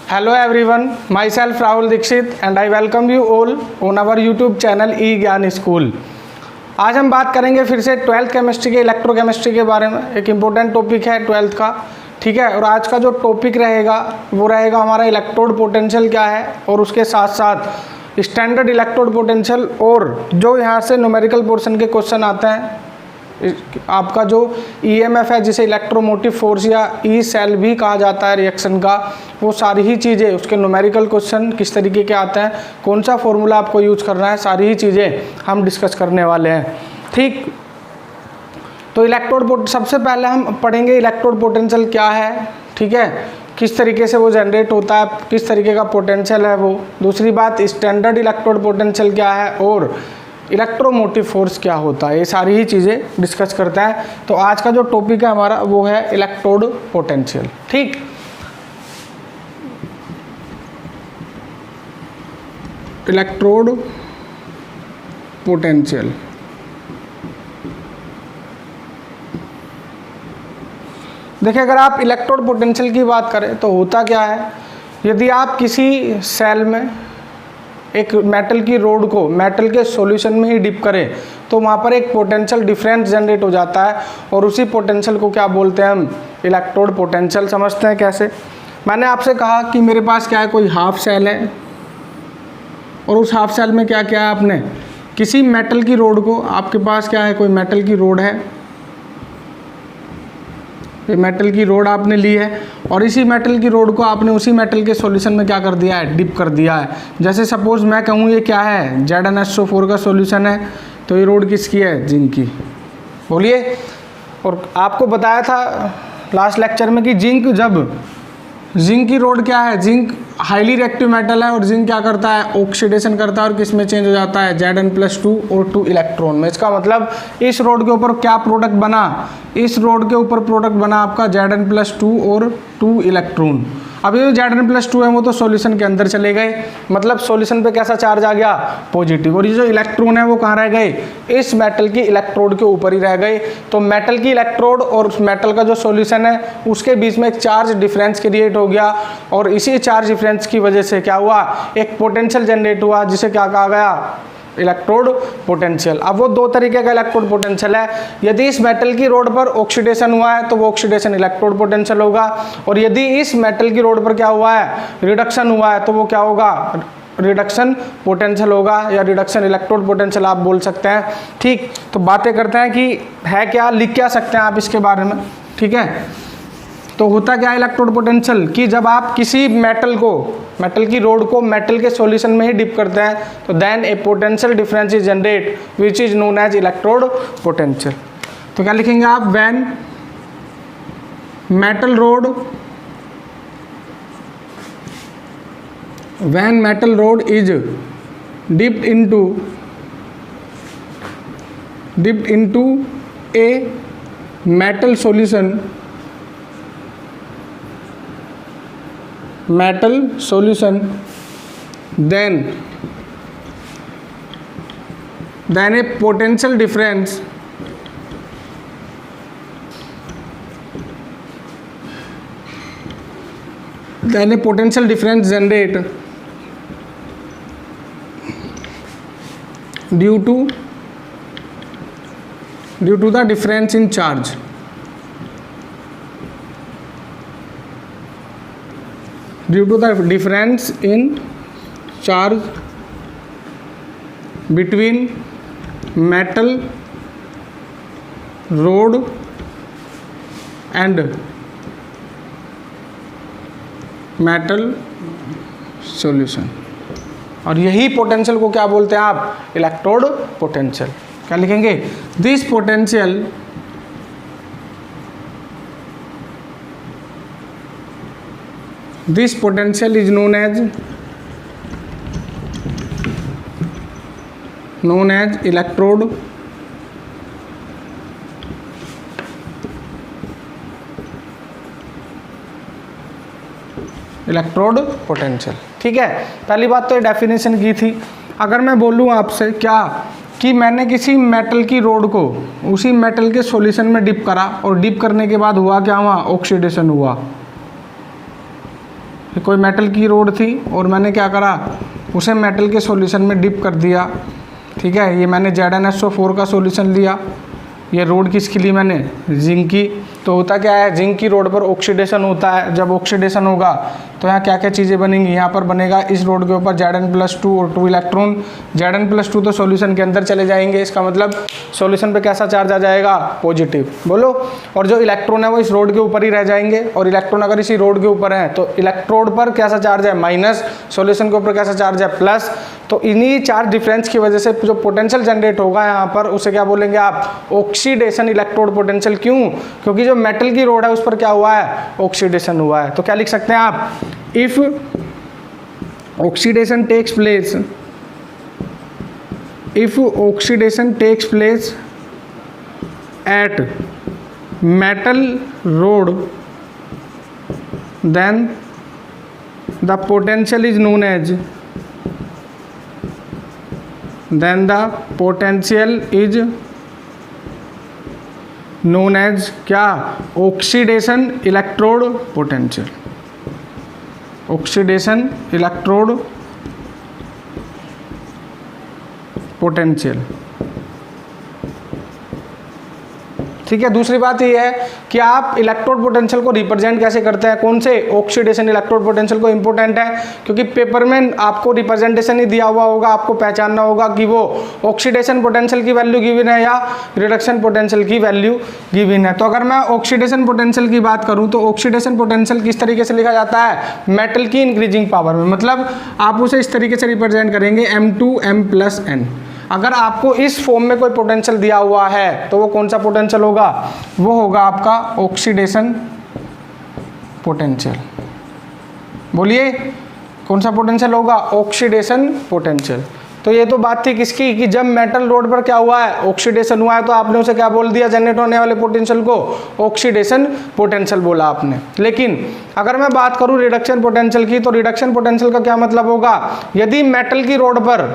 Hello everyone, myself Rahul Dixit and I welcome you all on our YouTube channel ई ज्ञान school. आज हम बात करेंगे फिर से 12th केमिस्ट्री के इलेक्ट्रोकेमिस्ट्री के बारे में। एक इम्पोर्टेंट टॉपिक है 12th का, ठीक है। और आज का जो टॉपिक रहेगा वो रहेगा हमारा इलेक्ट्रोड पोटेंशियल क्या है, और उसके साथ साथ स्टैंडर्ड इलेक्ट्रोड पोटेंशियल, और जो यहाँ से न्यूमेरिकल पोर्शन के क्वेश्चन आते हैं, आपका जो ईएमएफ है जिसे इलेक्ट्रोमोटिव फोर्स या ई सेल भी कहा जाता है रिएक्शन का, वो सारी ही चीज़ें, उसके न्यूमेरिकल क्वेश्चन किस तरीके के आते हैं, कौन सा फॉर्मूला आपको यूज करना है, सारी ही चीज़ें हम डिस्कस करने वाले हैं, ठीक। तो इलेक्ट्रोड, सबसे पहले हम पढ़ेंगे इलेक्ट्रोड पोटेंशियल क्या है, ठीक है, किस तरीके से वो जनरेट होता है, किस तरीके का पोटेंशियल है वो। दूसरी बात, स्टैंडर्ड इलेक्ट्रोड पोटेंशियल क्या है और इलेक्ट्रोमोटिव फोर्स क्या होता है, ये सारी ही चीज़ें डिस्कस करते हैं। तो आज का जो टॉपिक है हमारा वो है इलेक्ट्रोड पोटेंशियल, ठीक। इलेक्ट्रोड पोटेंशियल, देखिए अगर आप इलेक्ट्रोड पोटेंशियल की बात करें तो होता क्या है, यदि आप किसी सेल में एक मेटल की रोड को मेटल के सॉल्यूशन में ही डिप करें तो वहाँ पर एक पोटेंशियल डिफरेंस जनरेट हो जाता है, और उसी पोटेंशियल को क्या बोलते हैं हम, इलेक्ट्रोड पोटेंशियल। समझते हैं कैसे। मैंने आपसे कहा कि मेरे पास क्या है, कोई हाफ सेल है, और उस हाफ सेल में क्या क्या है, आपने किसी मेटल की रोड को, आपके पास क्या है, कोई मेटल की रोड है, ये मेटल की रोड आपने ली है, और इसी मेटल की रोड को आपने उसी मेटल के सॉल्यूशन में क्या कर दिया है, डिप कर दिया है। जैसे सपोज मैं कहूँ ये क्या है, ZnSO4 का सॉल्यूशन है, तो ये रोड किसकी है, जिंक की, बोलिए। और आपको बताया था लास्ट लेक्चर में कि जिंक की रोड क्या है, जिंक हाईली रिएक्टिव मेटल है, और जिंक क्या करता है, ऑक्सीडेशन करता है, और किस में चेंज हो जाता है, Zn+2 और 2 इलेक्ट्रॉन में। इसका मतलब इस रोड के ऊपर क्या प्रोडक्ट बना, इस रोड के ऊपर प्रोडक्ट बना आपका Zn+2 और 2 इलेक्ट्रॉन। अब ये Zn+2 है वो तो सॉल्यूशन के अंदर चले गए, मतलब सॉल्यूशन पे कैसा चार्ज आ गया, पॉजिटिव, और ये जो इलेक्ट्रॉन है वो कहाँ रह गए, इस मेटल की इलेक्ट्रोड के ऊपर ही रह गए। तो मेटल की इलेक्ट्रोड और उस मेटल का जो सॉल्यूशन है उसके बीच में एक चार्ज डिफरेंस क्रिएट हो गया, और इसी चार्ज डिफरेंस की वजह से क्या हुआ, एक पोटेंशियल जनरेट हुआ, जिसे क्या कहा गया, इलेक्ट्रोड पोटेंशियल। अब वो दो तरीके का इलेक्ट्रोड पोटेंशियल है, यदि इस मेटल की रोड पर ऑक्सीडेशन हुआ है तो वो ऑक्सीडेशन इलेक्ट्रोड पोटेंशियल होगा, और यदि इस मेटल की रोड पर क्या हुआ है, रिडक्शन हुआ है, तो वो क्या होगा, रिडक्शन पोटेंशियल होगा, या रिडक्शन इलेक्ट्रोड पोटेंशियल आप बोल सकते हैं, ठीक। तो बातें करते हैं कि है क्या, लिख क्या सकते हैं आप इसके बारे में, ठीक है। तो होता क्या है इलेक्ट्रोड पोटेंशियल, कि जब आप किसी मेटल की रोड को मेटल के सॉल्यूशन में ही डिप करते हैं तो then a potential difference is generate which is known as electrode potential. तो क्या लिखेंगे आप, when metal rod is dipped into a metal solution, then a potential difference generate due to the difference in charge, between metal rod and metal solution, और यही potential को क्या बोलते हैं आप, इलेक्ट्रोड पोटेंशियल। क्या लिखेंगे, this potential is known as electrode potential, ठीक है। पहली बात तो ये डेफिनेशन की थी। अगर मैं बोलूँ आपसे क्या कि मैंने किसी मेटल की रोड को उसी मेटल के सॉल्यूशन में डिप करा और डिप करने के बाद हुआ क्या, वहाँ ऑक्सीडेशन हुआ, कोई मेटल की रोड थी और मैंने क्या करा, उसे मेटल के सॉल्यूशन में डिप कर दिया। ठीक है, ये मैंने ZnSO4 का सॉल्यूशन लिया। ये रोड किसकी ली मैंने, जिंक की। तो होता क्या है, जिंक की रोड पर ऑक्सीडेशन होता है। जब ऑक्सीडेशन होगा तो यहाँ क्या क्या चीज़ें बनेंगी, यहाँ पर बनेगा इस रोड के ऊपर Zn+2 और 2 इलेक्ट्रॉन। Zn+2 तो सॉल्यूशन के अंदर चले जाएंगे, इसका मतलब सॉल्यूशन पे कैसा चार्ज आ जाएगा, पॉजिटिव, बोलो। और जो इलेक्ट्रॉन है वो इस रोड के ऊपर ही रह जाएंगे, और इलेक्ट्रॉन अगर इसी रोड के ऊपर है तो इलेक्ट्रोड पर कैसा चार्ज है, माइनस, सॉल्यूशन के ऊपर कैसा चार्ज है, प्लस। तो इन्हीं चार्ज डिफरेंस की वजह से जो पोटेंशियल जनरेट होगा यहाँ पर, उसे क्या बोलेंगे आप, ऑक्सीडेशन इलेक्ट्रोड पोटेंशियल। क्यों, क्योंकि जो मेटल की रोड है उस पर क्या हुआ है, ऑक्सीडेशन हुआ है। तो क्या लिख सकते हैं आप, if oxidation takes place, if oxidation takes place at metal rod, then the potential is known as, then the potential is known as क्या, oxidation electrode potential, oxidation electrode potential. ठीक है, दूसरी बात ये है कि आप इलेक्ट्रोड पोटेंशियल को रिप्रेजेंट कैसे करते हैं, कौन से, ऑक्सीडेशन इलेक्ट्रोड पोटेंशियल को। इंपॉर्टेंट है क्योंकि पेपर में आपको रिप्रेजेंटेशन ही दिया हुआ होगा, आपको पहचानना होगा कि वो ऑक्सीडेशन पोटेंशियल की वैल्यू गिवन है या रिडक्शन पोटेंशियल की वैल्यू गिवन है। तो अगर मैं ऑक्सीडेशन पोटेंशियल की बात करूं तो ऑक्सीडेशन पोटेंशियल किस तरीके से लिखा जाता है, मेटल की इंक्रीजिंग पावर में, मतलब आप उसे इस तरीके से रिप्रेजेंट करेंगे M2M+N। अगर आपको इस फॉर्म में कोई पोटेंशियल दिया हुआ है तो वो कौन सा पोटेंशियल होगा, वो होगा आपका ऑक्सीडेशन पोटेंशियल। बोलिए कौन सा पोटेंशियल होगा, ऑक्सीडेशन पोटेंशियल। तो ये तो बात थी किसकी, कि जब मेटल रोड पर क्या हुआ है, ऑक्सीडेशन हुआ है, तो आपने उसे क्या बोल दिया, जनरेट होने वाले पोटेंशियल को ऑक्सीडेशन पोटेंशियल बोला आपने। लेकिन अगर मैं बात करूं रिडक्शन पोटेंशियल की, तो रिडक्शन पोटेंशियल का क्या मतलब होगा, यदि मेटल की रोड पर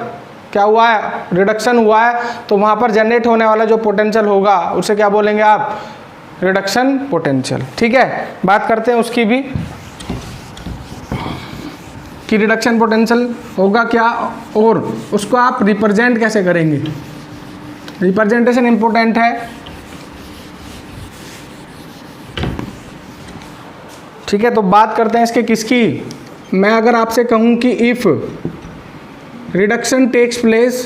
क्या हुआ है, रिडक्शन हुआ है, तो वहां पर जनरेट होने वाला जो पोटेंशियल होगा उसे क्या बोलेंगे आप, रिडक्शन पोटेंशियल। ठीक है, बात करते हैं उसकी भी कि रिडक्शन पोटेंशियल होगा क्या और उसको आप रिप्रेजेंट कैसे करेंगे। रिप्रेजेंटेशन इंपॉर्टेंट है। ठीक है, तो बात करते हैं इसके किसकी। मैं अगर आपसे कहूं कि if reduction takes place,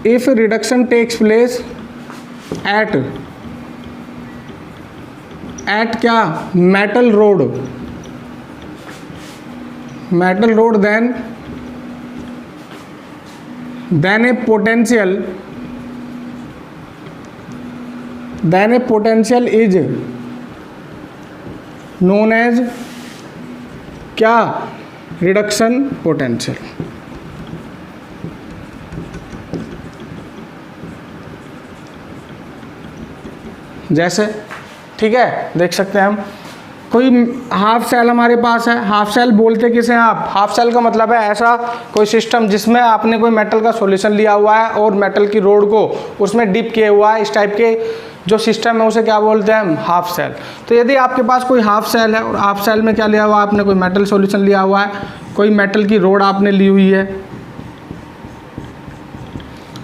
if reduction takes place at क्या, metal road, then a potential is known as क्या, रिडक्शन पोटेंशियल। जैसे, ठीक है, देख सकते हैं हम, कोई हाफ सेल हमारे पास है। हाफ सेल बोलते किसे हैं आप, हाफ सेल का मतलब है ऐसा कोई सिस्टम जिसमें आपने कोई मेटल का सॉल्यूशन लिया हुआ है और मेटल की रोड को उसमें डिप किया हुआ है, इस टाइप के जो सिस्टम है उसे क्या बोलते हैं हम, हाफ सेल। तो यदि आपके पास कोई हाफ सेल है और हाफ सेल में क्या लिया हुआ है आपने, कोई मेटल सॉल्यूशन लिया हुआ है, कोई मेटल की रोड आपने ली हुई है।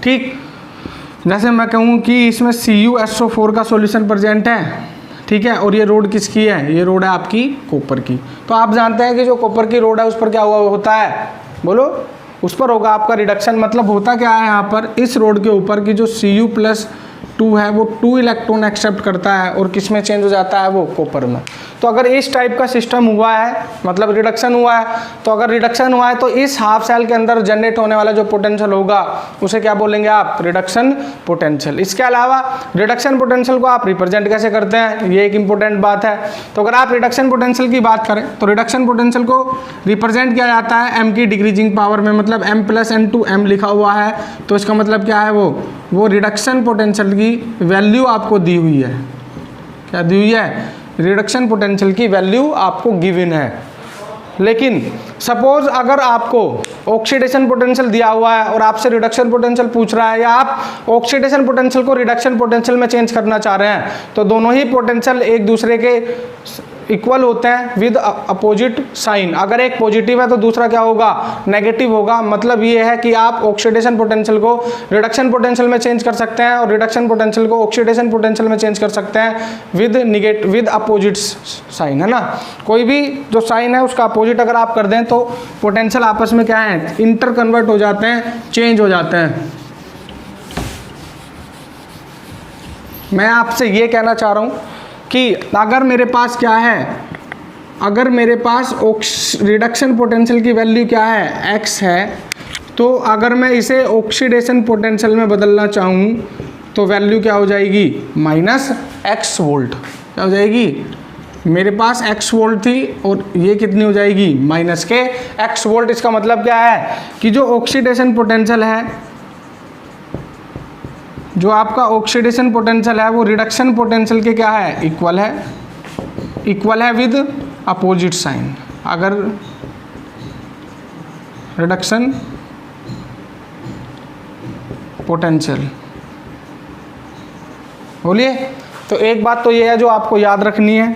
ठीक, जैसे मैं कहूँ कि इसमें CuSO4 का सॉल्यूशन प्रेजेंट है, ठीक है, और ये रोड किसकी है, ये रोड है आपकी कॉपर की। तो आप जानते हैं कि जो कॉपर की रोड है उस पर क्या हुआ होता है, बोलो, उस पर होगा आपका रिडक्शन। मतलब होता क्या है यहाँ पर, इस रोड के ऊपर की जो Cu+2 है वो 2 इलेक्ट्रॉन एक्सेप्ट करता है और किस में चेंज हो जाता है, वो कॉपर में। तो अगर इस टाइप का सिस्टम हुआ है, मतलब रिडक्शन हुआ है, तो अगर रिडक्शन हुआ है तो इस हाफ सेल के अंदर जनरेट होने वाला जो पोटेंशियल होगा उसे क्या बोलेंगे आप, रिडक्शन पोटेंशियल। इसके अलावा रिडक्शन पोटेंशियल को आप रिप्रेजेंट कैसे करते हैं, ये एक इंपॉर्टेंट बात है। तो अगर आप रिडक्शन पोटेंशियल की बात करें तो रिडक्शन पोटेंशियल को रिप्रेजेंट किया जाता है m की डिक्रीजिंग पावर में, मतलब M+N2M लिखा हुआ है। तो इसका मतलब क्या है, वो रिडक्शन पोटेंशियल की वैल्यू आपको दी हुई है। क्या दी हुई है, रिडक्शन पोटेंशियल की वैल्यू आपको गिवन है। लेकिन सपोज अगर आपको ऑक्सीडेशन पोटेंशियल दिया हुआ है और आपसे रिडक्शन पोटेंशियल पूछ रहा है, या आप ऑक्सीडेशन पोटेंशियल को रिडक्शन पोटेंशियल में चेंज करना चाह रहे हैं, तो दोनों ही पोटेंशियल एक दूसरे के इक्वल होते हैं विद अपोजिट साइन। अगर एक पॉजिटिव है तो दूसरा क्या होगा, नेगेटिव होगा। मतलब ये है कि आप ऑक्सीडेशन पोटेंशियल को रिडक्शन पोटेंशियल में चेंज कर सकते हैं और रिडक्शन पोटेंशियल को ऑक्सीडेशन पोटेंशियल में चेंज कर सकते हैं विद अपोजिट साइन, है ना। कोई भी जो साइन है उसका अपोजिट अगर आप कर दें तो पोटेंशियल आपस में क्या है, इंटर कन्वर्ट हो जाते हैं, चेंज हो जाते हैं। मैं आपसे ये कहना चाह रहा हूँ कि अगर मेरे पास क्या है, अगर मेरे पास रिडक्शन पोटेंशियल की वैल्यू क्या है, x है, तो अगर मैं इसे ऑक्सीडेशन पोटेंशियल में बदलना चाहूँ तो वैल्यू क्या हो जाएगी, -x वोल्ट। क्या हो जाएगी, मेरे पास x वोल्ट थी और ये कितनी हो जाएगी, -x वोल्ट। इसका मतलब क्या है कि जो ऑक्सीडेशन पोटेंशियल है, जो आपका ऑक्सीडेशन पोटेंशियल है वो रिडक्शन पोटेंशियल के क्या है, इक्वल है विद अपोजिट साइन। अगर रिडक्शन पोटेंशियल, बोलिए। तो एक बात तो ये है जो आपको याद रखनी है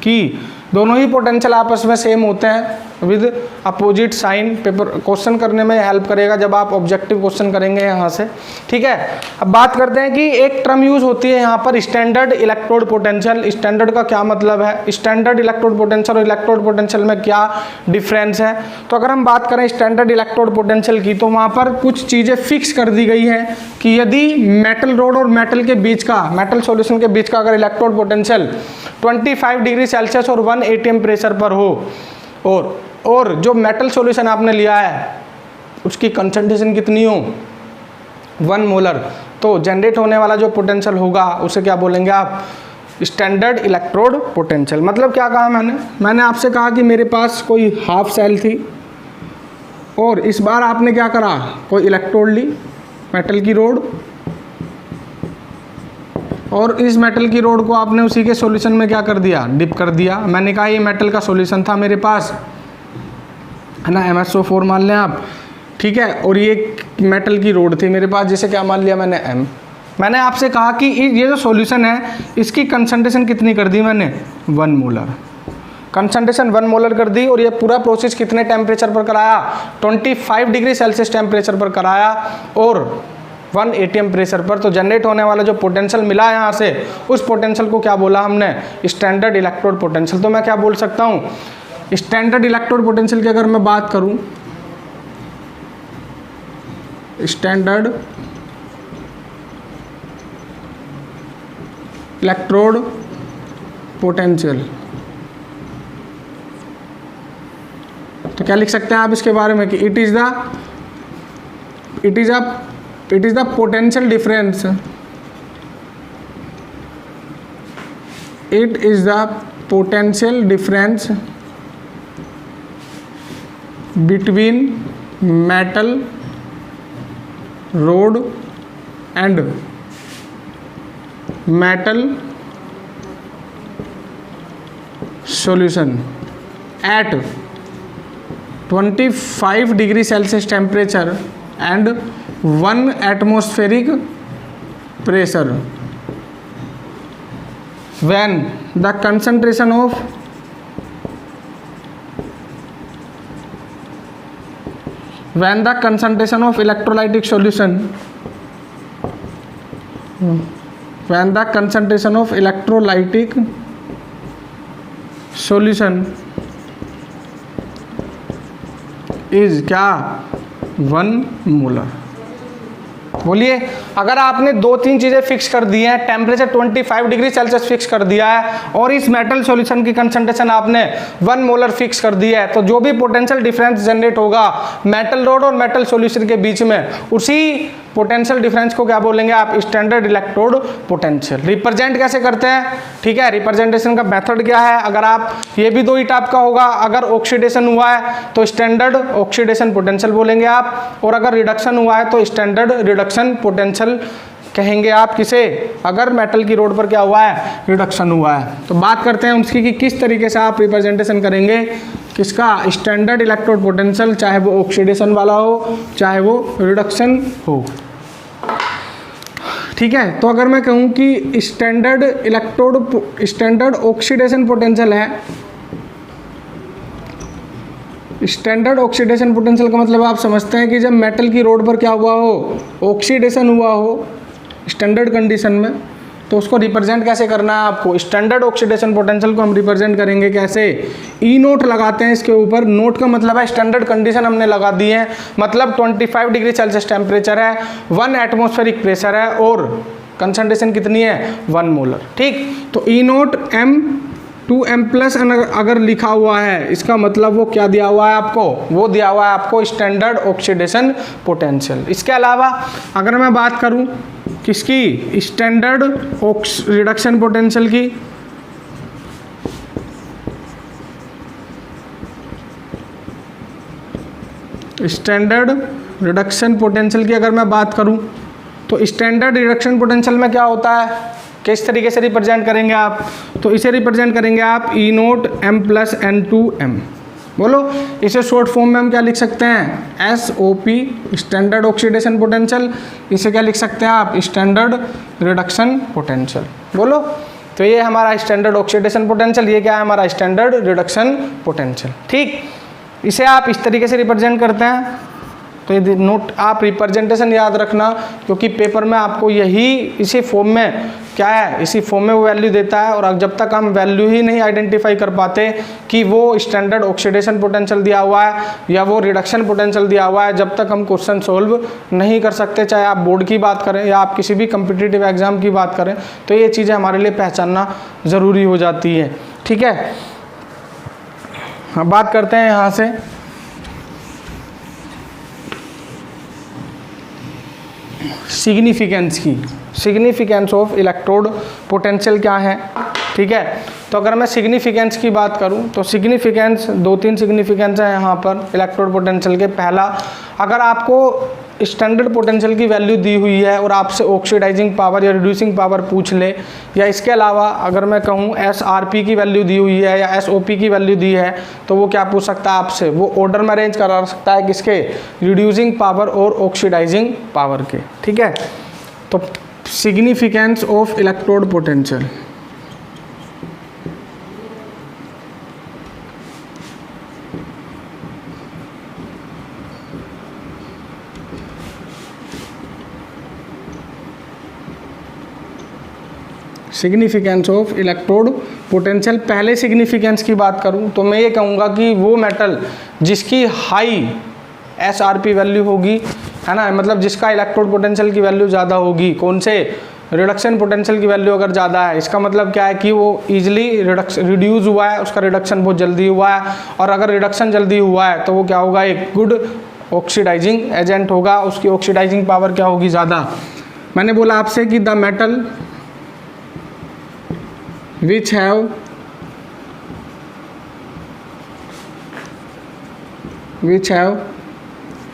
कि दोनों ही पोटेंशियल आपस में सेम होते हैं with opposite sign. Paper question करने में हेल्प करेगा जब आप ऑब्जेक्टिव क्वेश्चन करेंगे यहाँ से, ठीक है। अब बात करते हैं कि एक टर्म यूज होती है यहाँ पर, स्टैंडर्ड इलेक्ट्रोड पोटेंशियल। स्टैंडर्ड का क्या मतलब है, स्टैंडर्ड इलेक्ट्रोड पोटेंशियल और इलेक्ट्रोड पोटेंशियल में क्या डिफरेंस है। तो अगर हम बात करें स्टैंडर्ड इलेक्ट्रोड पोटेंशियल की, तो वहाँ पर कुछ चीज़ें फिक्स कर दी गई हैं कि यदि मेटल रोड और मेटल के बीच का, मेटल सॉल्यूशन के बीच का अगर इलेक्ट्रोड पोटेंशियल 25 डिग्री सेल्सियस और 1 atm प्रेशर पर हो और जो मेटल सॉल्यूशन आपने लिया है उसकी कंसंट्रेशन कितनी हो, 1 मोलर, तो जनरेट होने वाला जो पोटेंशियल होगा उसे क्या बोलेंगे आप, स्टैंडर्ड इलेक्ट्रोड पोटेंशियल। मतलब क्या कहा मैंने आपसे कहा कि मेरे पास कोई हाफ सेल थी और इस बार आपने क्या करा, कोई इलेक्ट्रोड ली, मेटल की रोड, और इस मेटल की रोड को आपने उसी के सॉल्यूशन में क्या कर दिया, डिप कर दिया। मैंने कहा ये मेटल का सॉल्यूशन था मेरे पास, है ना, MsO4 मान लें आप, ठीक है। और ये मेटल की रोड थी मेरे पास, जिसे क्या मान लिया मैंने M। मैंने आपसे कहा कि ये जो सॉल्यूशन है इसकी कंसंट्रेशन कितनी कर दी मैंने, 1 मोलर। कंसंट्रेशन 1 मोलर कर दी और ये पूरा प्रोसेस कितने टेम्परेचर पर कराया, 25 डिग्री सेल्सियस टेम्परेचर पर कराया और 1 atm प्रेशर पर। तो जनरेट होने वाला जो पोटेंशियल मिला यहाँ से, उस पोटेंशियल को क्या बोला हमने, स्टैंडर्ड इलेक्ट्रोड पोटेंशियल। तो मैं क्या बोल सकता हूँ, स्टैंडर्ड इलेक्ट्रोड पोटेंशियल की अगर मैं बात करूँ, स्टैंडर्ड इलेक्ट्रोड पोटेंशियल, तो क्या लिख सकते हैं आप इसके बारे में कि it is the potential difference, it is the potential difference between metal rod and metal solution at 25 degree Celsius temperature and 1 atmospheric pressure when the concentration of electrolytic solution is क्या 1 मोलर। बोलिए, अगर आपने 2-3 चीज़ें fix कर दी हैं, temperature 25 degree Celsius fix कर दिया है और इस मेटल सॉल्यूशन की कंसंट्रेशन आपने 1 मोलर फिक्स कर दी है, तो जो भी पोटेंशियल डिफरेंस जनरेट होगा मेटल रोड और मेटल सॉल्यूशन के बीच में, उसी पोटेंशियल डिफरेंस को क्या बोलेंगे आप, स्टैंडर्ड इलेक्ट्रोड पोटेंशियल। रिप्रेजेंट कैसे करते हैं, ठीक है, रिप्रेजेंटेशन का मेथड क्या है, अगर आप ये भी 2 ही टाइप का होगा, अगर ऑक्सीडेशन हुआ है तो स्टैंडर्ड ऑक्सीडेशन पोटेंशियल बोलेंगे आप, और अगर रिडक्शन हुआ है तो स्टैंडर्ड रिडक्शन पोटेंशियल कहेंगे आप किसे, अगर मेटल की रोड पर क्या हुआ है, रिडक्शन हुआ है। तो बात करते हैं उसकी कि किस तरीके से आप रिप्रेजेंटेशन करेंगे किसका, स्टैंडर्ड इलेक्ट्रोड पोटेंशियल, चाहे वो ऑक्सीडेशन वाला हो चाहे वो रिडक्शन हो, ठीक है। तो अगर मैं कहूँ कि स्टैंडर्ड ऑक्सीडेशन पोटेंशियल है स्टैंडर्ड ऑक्सीडेशन पोटेंशियल का मतलब आप समझते हैं कि जब मेटल की रोड पर क्या हुआ हो, ऑक्सीडेशन हुआ हो स्टैंडर्ड कंडीशन में, तो उसको रिप्रेजेंट कैसे करना है आपको। स्टैंडर्ड ऑक्सीडेशन पोटेंशियल को हम रिप्रेजेंट करेंगे कैसे, ई नोट लगाते हैं इसके ऊपर। नोट का मतलब है स्टैंडर्ड कंडीशन हमने लगा दी है, मतलब 25 डिग्री सेल्सियस टेम्परेचर है, 1 एटमॉस्फेरिक प्रेशर है और कंसंट्रेशन कितनी है 1 मोलर। ठीक, तो ई नोट M2M+ अगर लिखा हुआ है, इसका मतलब वो क्या दिया हुआ है आपको, वो दिया हुआ है आपको स्टैंडर्ड ऑक्सीडेशन पोटेंशियल। इसके अलावा अगर मैं बात करूं किसकी, स्टैंडर्ड रिडक्शन पोटेंशियल की, स्टैंडर्ड रिडक्शन पोटेंशियल की अगर मैं बात करूं, तो स्टैंडर्ड रिडक्शन पोटेंशियल में क्या होता है, किस तरीके से रिप्रेजेंट करेंगे आप, तो इसे रिप्रेजेंट करेंगे आप ई नोट M+N2M। बोलो, इसे शॉर्ट फॉर्म में हम क्या लिख सकते हैं, SOP स्टैंडर्ड ऑक्सीडेशन पोटेंशियल। इसे क्या लिख सकते हैं आप, स्टैंडर्ड रिडक्शन पोटेंशियल। बोलो, तो ये हमारा स्टैंडर्ड ऑक्सीडेशन पोटेंशियल, ये क्या है हमारा स्टैंडर्ड रिडक्शन पोटेंशियल। ठीक, इसे आप इस तरीके से रिप्रेजेंट करते हैं। तो ये नोट आप रिप्रेजेंटेशन याद रखना, क्योंकि पेपर में आपको यही इसी फॉर्म में क्या है, इसी फॉर्म में वो वैल्यू देता है। और जब तक हम वैल्यू ही नहीं आइडेंटिफाई कर पाते कि वो स्टैंडर्ड ऑक्सीडेशन पोटेंशियल दिया हुआ है या वो रिडक्शन पोटेंशियल दिया हुआ है, जब तक हम क्वेश्चन सोल्व नहीं कर सकते। चाहे आप बोर्ड की बात करें या आप किसी भी कम्पिटिटिव एग्जाम की बात करें, तो ये चीज़ें हमारे लिए पहचानना ज़रूरी हो जाती है। ठीक है, हाँ, बात करते हैं यहाँ से सिग्निफिकेंस की। सिग्निफिकेंस ऑफ इलेक्ट्रोड पोटेंशियल क्या है। ठीक है, तो अगर मैं सिग्निफिकेंस की बात करूं, तो सिग्निफिकेंस 2-3 सिग्निफिकेंस है यहाँ पर इलेक्ट्रोड पोटेंशियल के। पहला, अगर आपको स्टैंडर्ड पोटेंशियल की वैल्यू दी हुई है और आपसे ऑक्सीडाइजिंग पावर या रिड्यूसिंग पावर पूछ ले, या इसके अलावा अगर मैं कहूँ SRP की वैल्यू दी हुई है या SOP की वैल्यू दी है, तो वो क्या पूछ सकता है आपसे, वो ऑर्डर में अरेंज करा सकता है किसके, रिड्यूसिंग पावर और ऑक्सीडाइजिंग पावर के। ठीक है, तो significance of electrode potential, significance of electrode potential. पहले सिग्निफिकेंस की बात करूं तो मैं ये कहूँगा कि वो मेटल जिसकी हाई SRP वैल्यू होगी, है ना, मतलब जिसका इलेक्ट्रोड पोटेंशियल की वैल्यू ज़्यादा होगी, कौन से, रिडक्शन पोटेंशियल की वैल्यू अगर ज़्यादा है, इसका मतलब क्या है कि वो ईजिली रिड्यूस हुआ है, उसका रिडक्शन बहुत जल्दी हुआ है। और अगर रिडक्शन जल्दी हुआ है तो वो क्या होगा, एक गुड ऑक्सीडाइजिंग एजेंट होगा, उसकी ऑक्सीडाइजिंग पावर क्या होगी, ज़्यादा। मैंने बोला आपसे कि the metal which have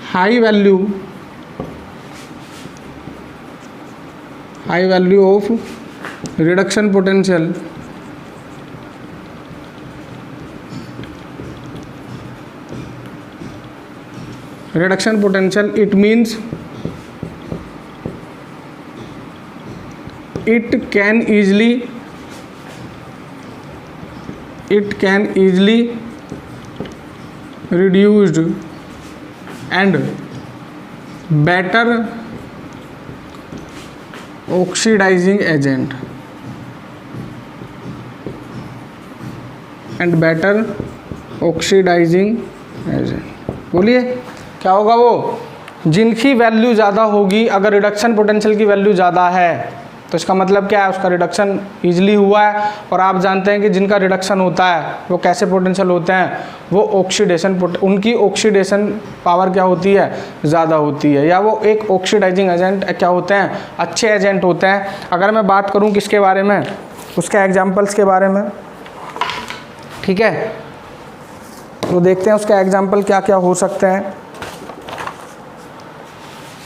high value of reduction potential, it means it can easily reduced and better oxidizing agent बोलिए क्या होगा, वो जिनकी वैल्यू ज़्यादा होगी, अगर रिडक्शन पोटेंशियल की वैल्यू ज़्यादा है तो इसका मतलब क्या है, उसका रिडक्शन ईजिली हुआ है। और आप जानते हैं कि जिनका रिडक्शन होता है वो कैसे पोटेंशियल होते हैं, वो उनकी ऑक्सीडेशन पावर क्या होती है, ज़्यादा होती है, या वो एक ऑक्सीडाइजिंग एजेंट क्या होते हैं, अच्छे एजेंट होते हैं। अगर मैं बात करूं किसके बारे में, उसके एग्जाम्पल्स के बारे में। ठीक है, तो देखते हैं उसका एग्जाम्पल क्या क्या हो सकते हैं।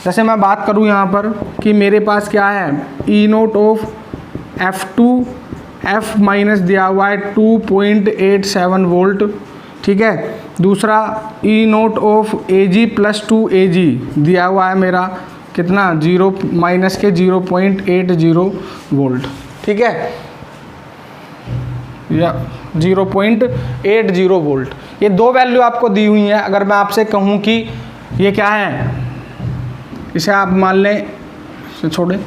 जैसे मैं बात करूं यहाँ पर कि मेरे पास क्या है, ई नोट ऑफ F दिया हुआ है 2.87 वोल्ट। ठीक है, दूसरा ई नोट ऑफ Ag+2Ag दिया हुआ है मेरा कितना, 0-0.80 वोल्ट। ठीक है, या 0.80 वोल्ट। ये दो वैल्यू आपको दी हुई हैं। अगर मैं आपसे कहूँ कि ये क्या है, इसे आप मान लें, इसे छोड़ें,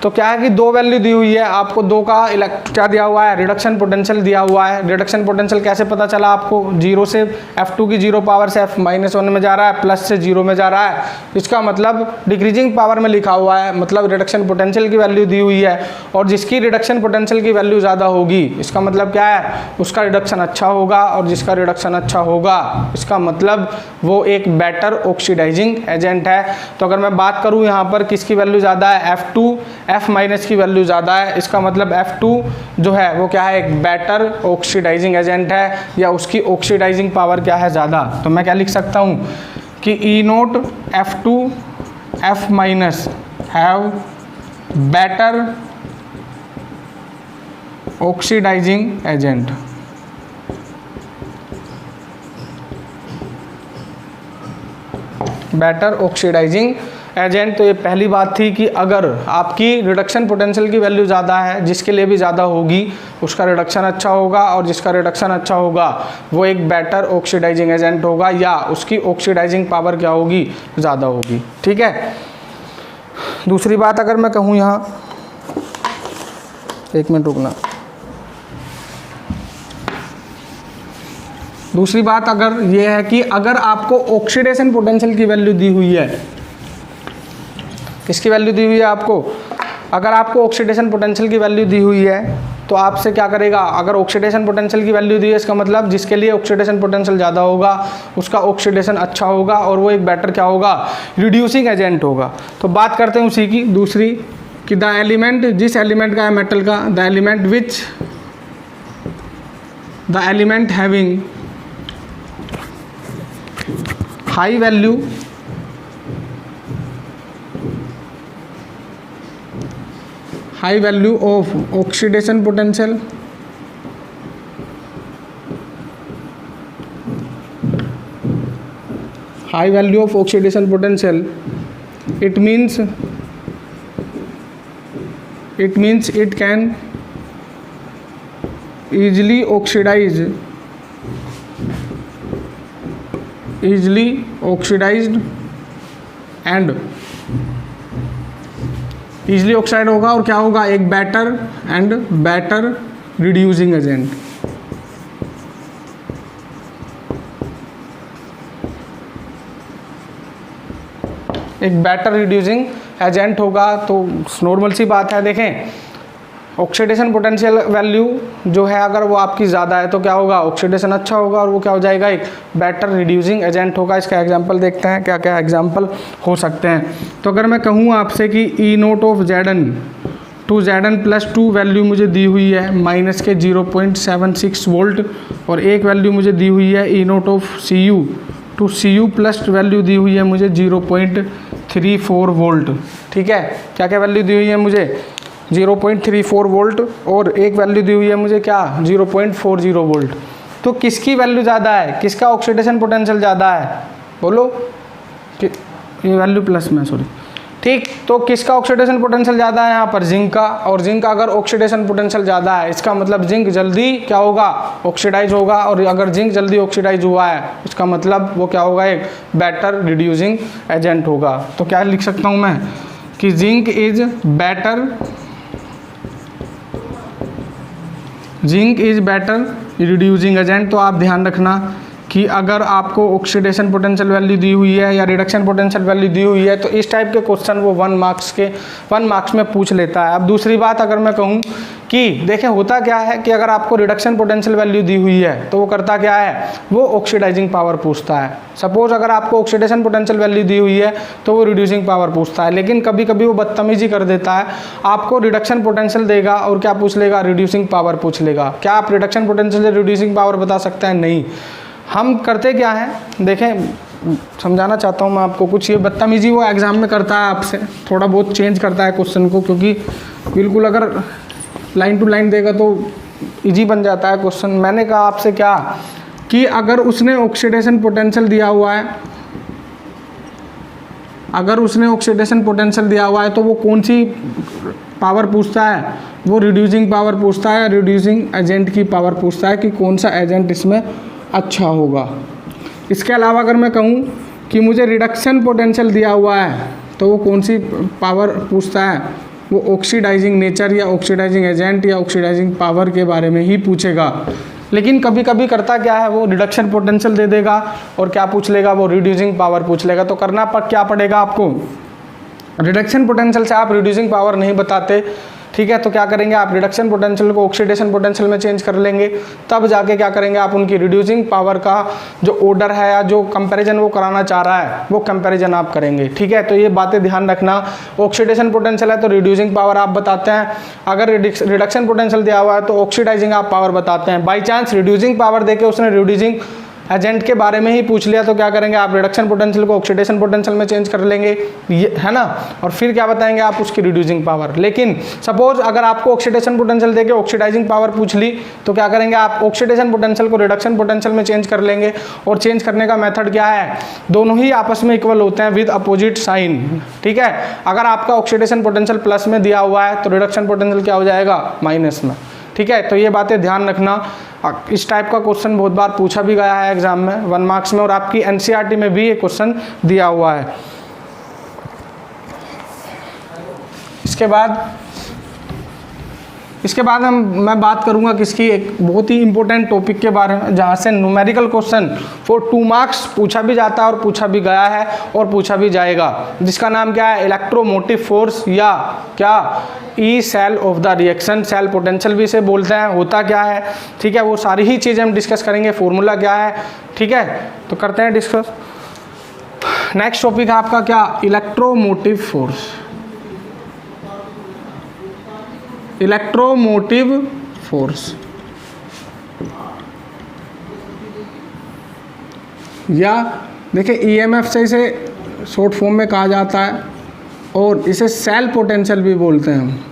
तो क्या है कि दो वैल्यू दी हुई है आपको, दो का क्या दिया हुआ है, रिडक्शन पोटेंशियल दिया हुआ है। रिडक्शन पोटेंशियल कैसे पता चला आपको, 0 से F2 की 0 पावर से F-1 में जा रहा है, प्लस से 0 में जा रहा है, इसका मतलब डिक्रीजिंग पावर में लिखा हुआ है, मतलब रिडक्शन पोटेंशियल की वैल्यू दी हुई है। और जिसकी रिडक्शन पोटेंशियल की वैल्यू ज़्यादा होगी, इसका मतलब क्या है, उसका रिडक्शन अच्छा होगा, और जिसका रिडक्शन अच्छा होगा इसका मतलब वो एक बेटर ऑक्सीडाइजिंग एजेंट है। तो अगर मैं बात करूँ यहाँ पर किसकी वैल्यू ज़्यादा है, F2 F- की वैल्यू ज़्यादा है, इसका मतलब F2 जो है वो क्या है, एक बेटर ऑक्सीडाइजिंग एजेंट है, या उसकी ऑक्सीडाइजिंग पावर क्या है, ज़्यादा। तो मैं क्या लिख सकता हूँ कि E0 F2 F- have better oxidising agent. Better oxidising agent. तो ये पहली बात थी कि अगर आपकी रिडक्शन पोटेंशियल की वैल्यू ज़्यादा है, जिसके लिए भी ज़्यादा होगी उसका रिडक्शन अच्छा होगा, और जिसका रिडक्शन अच्छा होगा वो एक बेटर ऑक्सीडाइजिंग एजेंट होगा, या उसकी ऑक्सीडाइजिंग पावर क्या होगी, ज़्यादा होगी। ठीक है। दूसरी बात अगर मैं कहूँ यहाँ, एक मिनट रुकना, दूसरी बात अगर ये है कि अगर आपको ऑक्सीडेशन पोटेंशियल की वैल्यू दी हुई है, किसकी वैल्यू दी हुई है आपको, अगर आपको ऑक्सीडेशन पोटेंशियल की वैल्यू दी हुई है तो आपसे क्या करेगा, अगर ऑक्सीडेशन पोटेंशियल की वैल्यू दी है इसका मतलब जिसके लिए ऑक्सीडेशन पोटेंशियल ज़्यादा होगा उसका ऑक्सीडेशन अच्छा होगा, और वो एक बेटर क्या होगा, रिड्यूसिंग एजेंट होगा। तो बात करते हैं उसी की दूसरी, कि द एलिमेंट, जिस एलिमेंट का है मेटल का, the element having high value of oxidation potential, high value of oxidation potential, it means it can easily oxidized and easily oxide होगा, और क्या होगा, एक बेटर रिड्यूसिंग एजेंट। एक बेटर रिड्यूसिंग एजेंट होगा। तो नॉर्मल सी बात है, देखें ऑक्सीडेशन पोटेंशियल वैल्यू जो है अगर वो आपकी ज़्यादा है तो क्या होगा, ऑक्सीडेशन अच्छा होगा, और वो क्या हो जाएगा, एक बेटर रिड्यूसिंग एजेंट होगा। इसका एग्जांपल देखते हैं, क्या क्या एग्जांपल हो सकते हैं। तो अगर मैं कहूँ आपसे कि E0 of Zn to Zn+2 value मुझे दी हुई है माइनस के 0.76 वोल्ट, और एक वैल्यू मुझे दी हुई है E0 of Cu to Cu+ value दी हुई है मुझे 0.34 वोल्ट। ठीक है, क्या क्या वैल्यू दी हुई है मुझे, 0.34 वोल्ट, और एक वैल्यू दी हुई है मुझे क्या, 0.40 वोल्ट। तो किसकी वैल्यू ज़्यादा है, किसका ऑक्सीडेशन पोटेंशियल ज़्यादा है, बोलो कि ये वैल्यू प्लस में, सॉरी, ठीक। तो किसका ऑक्सीडेशन पोटेंशियल ज़्यादा है यहाँ पर, जिंक का। और जिंक का अगर ऑक्सीडेशन पोटेंशियल ज़्यादा है इसका मतलब जिंक जल्दी क्या होगा, ऑक्सीडाइज होगा, और अगर जिंक जल्दी ऑक्सीडाइज हुआ है इसका मतलब वो क्या होगा, एक बेटर रिड्यूसिंग एजेंट होगा। तो क्या लिख सकता हूँ मैं कि zinc is better reducing agent. तो आप ध्यान रखना कि अगर आपको ऑक्सीडेशन पोटेंशियल वैल्यू दी हुई है या रिडक्शन पोटेंशियल वैल्यू दी हुई है तो इस टाइप के क्वेश्चन वो 1 मार्क्स में पूछ लेता है। अब दूसरी बात अगर मैं कहूँ कि देखें होता क्या है कि अगर आपको रिडक्शन पोटेंशियल वैल्यू दी हुई है तो वो करता क्या है, वो ऑक्सीडाइजिंग पावर पूछता है। सपोज अगर आपको ऑक्सीडेशन पोटेंशियल वैल्यू दी हुई है तो वो रिड्यूसिंग पावर पूछता है, लेकिन कभी कभी वो बदतमीजी कर देता है, आपको रिडक्शन पोटेंशियल देगा और क्या पूछ लेगा, रिड्यूसिंग पावर पूछ लेगा। क्या आप रिडक्शन पोटेंशियल से रिड्यूसिंग पावर बता सकते हैं? नहीं। हम करते क्या है, देखें समझाना चाहता हूँ मैं आपको कुछ, ये बदतमीजी वो एग्ज़ाम में करता है आपसे, थोड़ा बहुत चेंज करता है क्वेश्चन को, क्योंकि बिल्कुल अगर लाइन टू लाइन देगा तो इजी बन जाता है क्वेश्चन। मैंने कहा आपसे क्या कि अगर उसने ऑक्सीडेशन पोटेंशियल दिया हुआ है, अगर उसने ऑक्सीडेशन पोटेंशियल दिया हुआ है तो वो कौन सी पावर पूछता है, वो रिड्यूसिंग पावर पूछता है, रिड्यूसिंग एजेंट की पावर पूछता है कि कौन सा एजेंट इसमें अच्छा होगा। इसके अलावा अगर मैं कहूँ कि मुझे रिडक्शन पोटेंशियल दिया हुआ है तो वो कौन सी पावर पूछता है, वो ऑक्सीडाइजिंग नेचर या ऑक्सीडाइजिंग एजेंट या ऑक्सीडाइजिंग पावर के बारे में ही पूछेगा। लेकिन कभी कभी करता क्या है, वो रिडक्शन पोटेंशियल दे देगा और क्या पूछ लेगा, वो रिड्यूसिंग पावर पूछ लेगा। तो करना क्या पड़ेगा आपको, रिडक्शन पोटेंशियल से आप रिड्यूसिंग पावर नहीं बताते, ठीक है, तो क्या करेंगे आप रिडक्शन पोटेंशियल को ऑक्सीडेशन पोटेंशियल में चेंज कर लेंगे, तब जाके क्या करेंगे आप उनकी रिड्यूसिंग पावर का जो ऑर्डर है या जो कंपैरिजन वो कराना चाह रहा है वो कंपैरिजन आप करेंगे, ठीक है। तो ये बातें ध्यान रखना, ऑक्सीडेशन पोटेंशियल है तो रिड्यूसिंग पावर आप बताते हैं, अगर रिडक्शन पोटेंशियल दिया हुआ है तो ऑक्सीडाइजिंग आप पावर बताते हैं। बाई चांस रिड्यूसिंग पावर देके उसने रिड्यूसिंग एजेंट के बारे में ही पूछ लिया तो क्या करेंगे आप रिडक्शन पोटेंशियल को ऑक्सीडेशन पोटेंशियल में चेंज कर लेंगे, ये है ना, और फिर क्या बताएंगे आप उसकी रिड्यूसिंग पावर। लेकिन सपोज अगर आपको ऑक्सीडेशन पोटेंशियल देके ऑक्सीडाइजिंग पावर पूछ ली तो क्या करेंगे आप ऑक्सीडेशन पोटेंशियल को रिडक्शन पोटेंशियल में चेंज कर लेंगे, और चेंज करने का मेथड क्या है, दोनों ही आपस में इक्वल होते हैं विद अपोजिट साइन, ठीक है। अगर आपका ऑक्सीडेशन पोटेंशियल प्लस में दिया हुआ है तो रिडक्शन पोटेंशियल क्या हो जाएगा, माइनस में, ठीक है। तो ये बातें ध्यान रखना। इस टाइप का क्वेश्चन बहुत बार पूछा भी गया है एग्जाम में 1 मार्क्स में, और आपकी एनसीईआरटी में भी ये क्वेश्चन दिया हुआ है। इसके बाद मैं बात करूंगा किसकी, एक बहुत ही इंपॉर्टेंट टॉपिक के बारे में जहाँ से न्यूमेरिकल क्वेश्चन फॉर 2 मार्क्स पूछा भी जाता है और पूछा भी गया है और पूछा भी जाएगा, जिसका नाम क्या है, इलेक्ट्रोमोटिव फोर्स या क्या E cell of the reaction, cell potential भी इसे बोलते हैं, होता क्या है, ठीक है। वो सारी ही चीज़ें हम डिस्कस करेंगे, फॉर्मूला क्या है, ठीक है। तो करते हैं डिस्कस। नेक्स्ट टॉपिक है आपका क्या, इलेक्ट्रोमोटिव फोर्स, इलेक्ट्रोमोटिव फोर्स या देखिए ईएमएफ से इसे शॉर्ट फॉर्म में कहा जाता है, और इसे सेल पोटेंशियल भी बोलते हैं हम,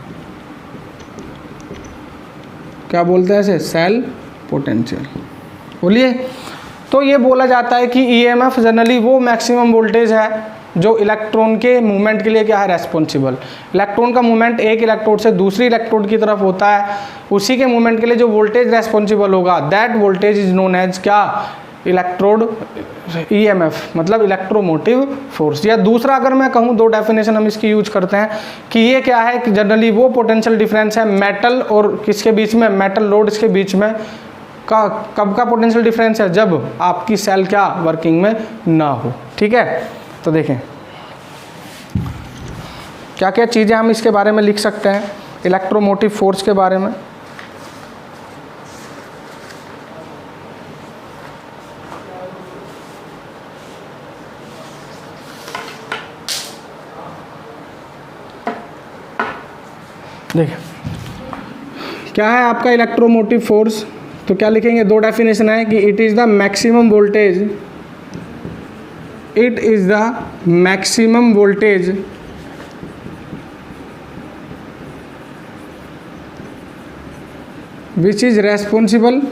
क्या बोलते हैं इसे, सेल पोटेंशियल, बोलिए। तो ये बोला जाता है कि ईएमएफ जनरली वो मैक्सिमम वोल्टेज है जो इलेक्ट्रॉन के मूवमेंट के लिए क्या है, रेस्पॉन्सिबल। इलेक्ट्रॉन का मूवमेंट एक इलेक्ट्रोड से दूसरी इलेक्ट्रोड की तरफ होता है, उसी के मूवमेंट के लिए जो वोल्टेज रेस्पॉन्सिबल होगा that voltage is known as क्या, इलेक्ट्रोड ईएमएफ, मतलब इलेक्ट्रोमोटिव फोर्स। या दूसरा अगर मैं कहूँ, 2 डेफिनेशन हम इसकी यूज करते हैं कि ये क्या है कि जनरली वो पोटेंशियल डिफरेंस है मेटल और किसके बीच में, मेटल रोड्स के बीच में का कब का पोटेंशियल डिफरेंस है, जब आपकी सेल क्या वर्किंग में ना हो, ठीक है। तो देखें क्या क्या चीज़ें हम इसके बारे में लिख सकते हैं इलेक्ट्रोमोटिव फोर्स के बारे में। देखिए क्या है आपका इलेक्ट्रोमोटिव फोर्स, तो क्या लिखेंगे, 2 डेफिनेशन है कि it is the maximum voltage, it is the maximum voltage which is responsible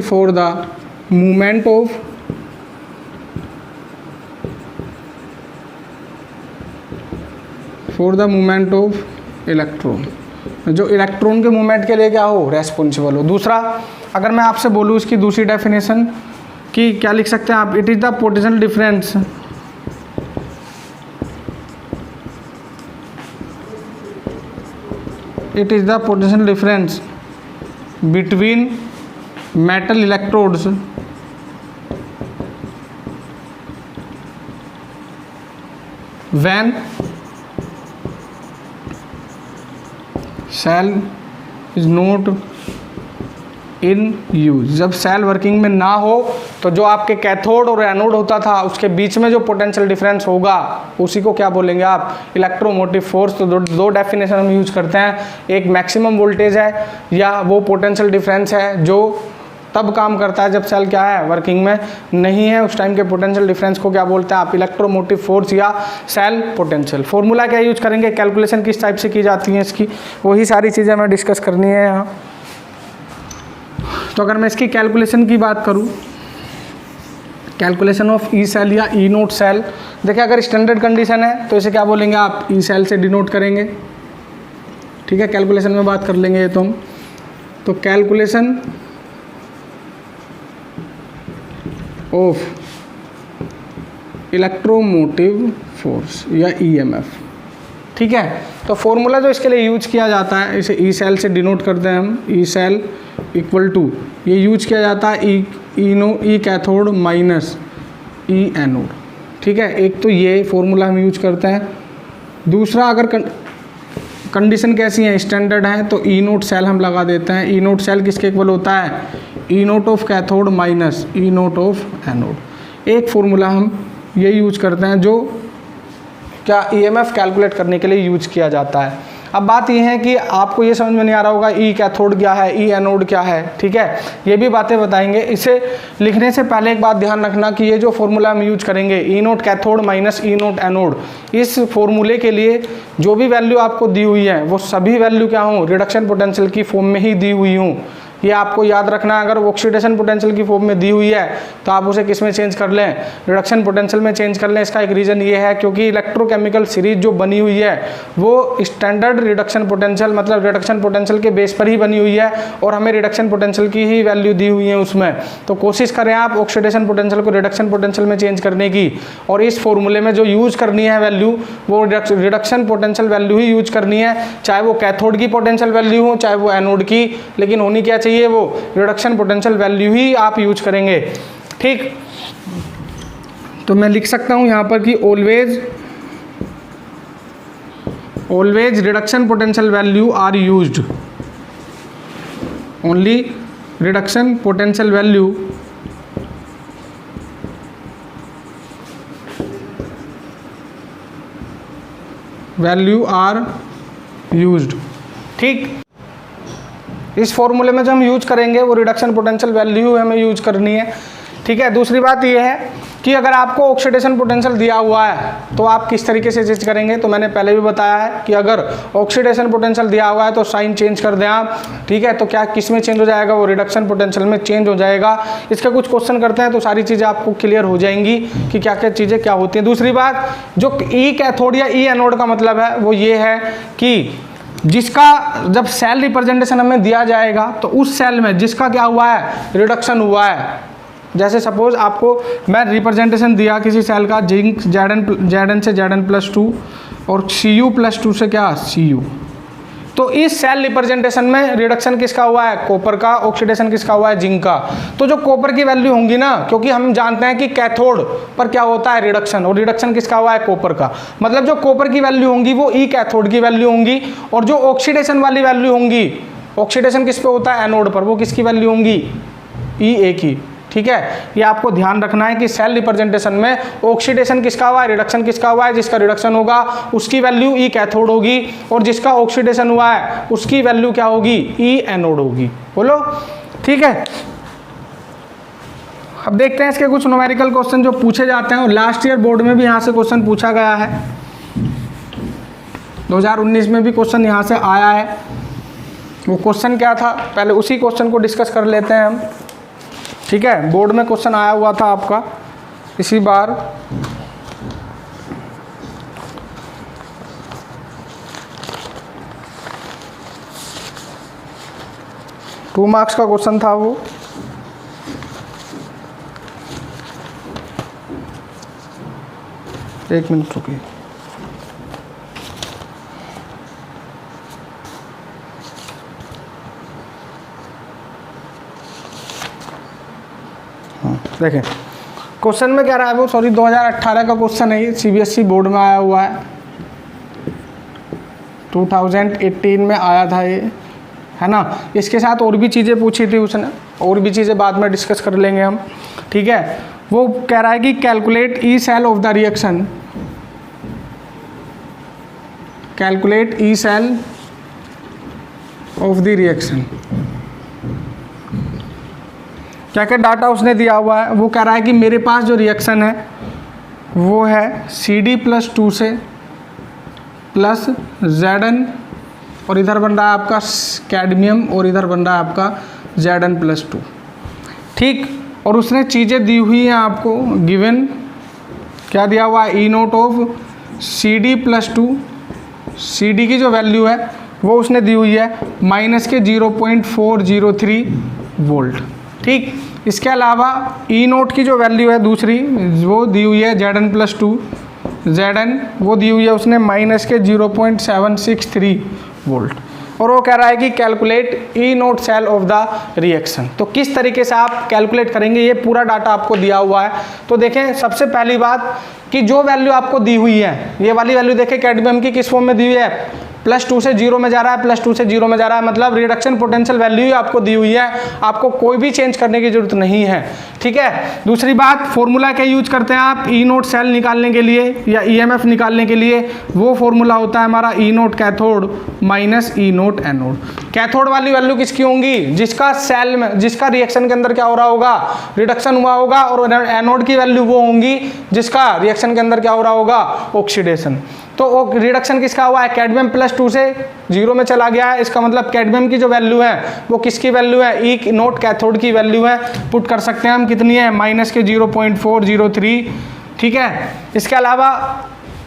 for the movement of electron, जो इलेक्ट्रॉन के मूवमेंट के लिए क्या हो, रेस्पॉन्सिबल हो। दूसरा अगर मैं आपसे बोलूँ इसकी दूसरी डेफिनेशन कि क्या लिख सकते हैं आप, it is the potential difference between metal electrodes when cell is not in use, जब सेल वर्किंग में ना हो तो जो आपके कैथोड और एनोड होता था उसके बीच में जो पोटेंशियल डिफरेंस होगा उसी को क्या बोलेंगे आप, इलेक्ट्रोमोटिव फोर्स। तो 2 डेफिनेशन हम यूज करते हैं, एक मैक्सिमम वोल्टेज है या वो पोटेंशियल डिफरेंस है जो तब काम करता है जब सेल क्या है, वर्किंग में नहीं है, उस टाइम के पोटेंशियल डिफरेंस को क्या बोलते हैं आप, इलेक्ट्रोमोटिव फोर्स या सेल पोटेंशियल। फॉर्मूला क्या यूज करेंगे, कैलकुलेशन किस टाइप से की जाती है इसकी, वही सारी चीज़ें हमें डिस्कस करनी है यहाँ। तो अगर मैं इसकी कैलकुलेशन की बात करूँ, कैलकुलेशन ऑफ ई सेल या ई नोट सेल। देखिए अगर स्टैंडर्ड कंडीशन है तो इसे क्या बोलेंगे आप, ई सेल से डिनोट करेंगे। ठीक है, कैलकुलेशन में बात कर लेंगे ये तो हम। तो कैलकुलेशन ऑफ इलेक्ट्रोमोटिव फोर्स या ईएमएफ। ठीक है, तो फॉर्मूला जो इसके लिए यूज किया जाता है, इसे ई सेल से डिनोट करते हैं हम, ई सेल इक्वल टू, ये यूज किया जाता है ई कैथोड माइनस ई एनोड। ठीक है, एक तो ये फॉर्मूला हम यूज करते हैं। दूसरा, अगर कंडीशन कैसी है, स्टैंडर्ड है, तो ई नोट सेल हम लगा देते हैं। ई नोट सेल किसके इक्वल होता है, E naught of cathode minus E naught of anode. एक फॉर्मूला हम ये यूज करते हैं जो क्या ईएमएफ कैलकुलेट करने के लिए यूज किया जाता है। अब बात यह है कि आपको ये समझ में नहीं आ रहा होगा ई कैथोड क्या है, ई एनोड क्या है। ठीक है, ये भी बातें बताएंगे। इसे लिखने से पहले एक बात ध्यान रखना कि ये जो फॉर्मूला हम यूज करेंगे, ई note cathode minus E note anode, इस फॉर्मूले के लिए जो भी वैल्यू आपको दी हुई है वो सभी वैल्यू क्या हों, रिडक्शन पोटेंशियल की फॉर्म में ही दी हुई हों। ये आपको याद रखना है। अगर ऑक्सीडेशन पोटेंशियल की फॉर्म में दी हुई है तो आप उसे किस में चेंज कर लें, रिडक्शन पोटेंशियल में चेंज कर लें। इसका एक रीज़न ये है क्योंकि इलेक्ट्रोकेमिकल सीरीज जो बनी हुई है वो स्टैंडर्ड रिडक्शन पोटेंशियल, मतलब रिडक्शन पोटेंशियल के बेस पर ही बनी हुई है और हमें रिडक्शन पोटेंशियल की ही वैल्यू दी हुई है उसमें। तो कोशिश करें आप ऑक्सीडेशन पोटेंशियल को रिडक्शन पोटेंशियल में चेंज करने की, और इस फॉर्मूले में जो यूज करनी है वैल्यू वो रिडक्शन पोटेंशियल वैल्यू ही यूज करनी है, चाहे वो कैथोड की पोटेंशियल वैल्यू हो चाहे वो एनोड की, लेकिन होनी क्या चाहिए, वो रिडक्शन पोटेंशियल वैल्यू ही आप यूज करेंगे। ठीक, तो मैं लिख सकता हूं यहां पर कि always reduction potential value are used, only reduction potential value are used. ठीक, इस फॉर्मूले में जो हम यूज करेंगे वो रिडक्शन पोटेंशियल वैल्यू हमें यूज करनी है। ठीक है, दूसरी बात ये है कि अगर आपको ऑक्सीडेशन पोटेंशियल दिया हुआ है तो आप किस तरीके से चेंज करेंगे, तो मैंने पहले भी बताया है कि अगर ऑक्सीडेशन पोटेंशियल दिया हुआ है तो साइन चेंज कर दें आप। ठीक है, तो क्या किस में चेंज हो जाएगा, वो रिडक्शन पोटेंशियल में चेंज हो जाएगा। इसके कुछ क्वेश्चन करते हैं तो सारी चीज़ें आपको क्लियर हो जाएंगी कि क्या क्या चीज़ें क्या होती हैं। दूसरी बात, जो ई कैथोड या ई एनोड का मतलब है वो ये है कि जिसका जब सेल रिप्रेजेंटेशन हमें दिया जाएगा तो उस सेल में जिसका क्या हुआ है, रिडक्शन हुआ है। जैसे सपोज आपको मैं रिप्रेजेंटेशन दिया किसी सेल का, जिंक Zn से Zn+2 और Cu+2 से क्या Cu, तो इस सेल रिप्रेजेंटेशन में रिडक्शन किसका हुआ है, कॉपर का, ऑक्सीडेशन किसका हुआ है, जिंक का। तो जो कॉपर की वैल्यू होंगी ना, क्योंकि हम जानते हैं कि कैथोड पर क्या होता है, रिडक्शन, और रिडक्शन किसका हुआ है, कॉपर का, मतलब जो कॉपर की वैल्यू होंगी वो ई कैथोड की वैल्यू होंगी, और जो ऑक्सीडेशन वाली वैल्यू होंगी, ऑक्सीडेशन किस पे होता है, एनोड पर, वो किसकी वैल्यू होंगी, ई ए की। ठीक है, ये आपको ध्यान रखना है कि सेल रिप्रेजेंटेशन में ऑक्सीडेशन किसका हुआ है, रिडक्शन किसका हुआ है, जिसका रिडक्शन होगा उसकी वैल्यू ई कैथोड होगी, और जिसका ऑक्सीडेशन हुआ है उसकी वैल्यू क्या होगी, ई एनोड होगी। बोलो, ठीक है। अब देखते हैं इसके कुछ न्यूमेरिकल क्वेश्चन जो पूछे जाते हैं, और लास्ट ईयर बोर्ड में भी यहाँ से क्वेश्चन पूछा गया है, 2019 में भी क्वेश्चन यहाँ से आया है। वो क्वेश्चन क्या था, पहले उसी क्वेश्चन को डिस्कस कर लेते हैं हम। ठीक है, बोर्ड में क्वेश्चन आया हुआ था आपका इसी बार, टू मार्क्स का क्वेश्चन था वो। एक मिनट रुकिए। देखें क्वेश्चन में क्या रहा है वो, सॉरी 2018 का क्वेश्चन है ये, सीबीएसई बोर्ड में आया हुआ है, 2018 में आया था ये, है ना। इसके साथ और भी चीज़ें पूछी थी उसने, और भी चीज़ें बाद में डिस्कस कर लेंगे हम। ठीक है, वो कह रहा है कि calculate E cell of the reaction, calculate E cell of the reaction. क्या क्या डाटा उसने दिया हुआ है, वो कह रहा है कि मेरे पास जो रिएक्शन है वो है Cd+2 से प्लस Zn, और इधर बन रहा है आपका कैडमियम, और इधर बन रहा है आपका Zn+2। ठीक, और उसने चीज़ें दी हुई हैं आपको गिवन, क्या दिया हुआ है, E naught of CD+2, CD की जो वैल्यू है वो उसने दी हुई है माइनस के 0.403 वोल्ट। ठीक, इसके अलावा ई नोट की जो वैल्यू है दूसरी वो दी हुई है Zn+2, Zn वो दी हुई है उसने माइनस के 0.763 वोल्ट। और वो कह रहा है कि calculate E note cell of the reaction. तो किस तरीके से आप कैलकुलेट करेंगे, ये पूरा डाटा आपको दिया हुआ है। तो देखें, सबसे पहली बात कि जो वैल्यू आपको दी हुई है, ये वाली वैल्यू देखें कैडमियम की किस फॉर्म में दी हुई है, +2 से 0 में जा रहा है, +2 से 0 में जा रहा है, मतलब रिडक्शन पोटेंशियल वैल्यू ही आपको दी हुई है, आपको कोई भी चेंज करने की जरूरत नहीं है। ठीक है, दूसरी बात, फॉर्मूला क्या यूज करते हैं आप ई नोट सेल निकालने के लिए या ईएमएफ निकालने के लिए, वो फॉर्मूला होता है हमारा ई note cathode minus E note anode. Cathode वाली वैल्यू किसकी होंगी, जिसका सेल में, जिसका रिएक्शन के अंदर क्या हो रहा होगा, रिडक्शन हुआ होगा, और एनोड की वैल्यू वो होंगी जिसका रिएक्शन के अंदर क्या हो रहा होगा, ऑक्सीडेशन। तो रिडक्शन किसका हुआ है, कैडमियम +2 से 0 में चला गया है, इसका मतलब कैडमियम की जो वैल्यू है वो किसकी वैल्यू है, ई नोट कैथोड की वैल्यू है, पुट कर सकते हैं हम, कितनी है, माइनस के 0.403। ठीक है, इसके अलावा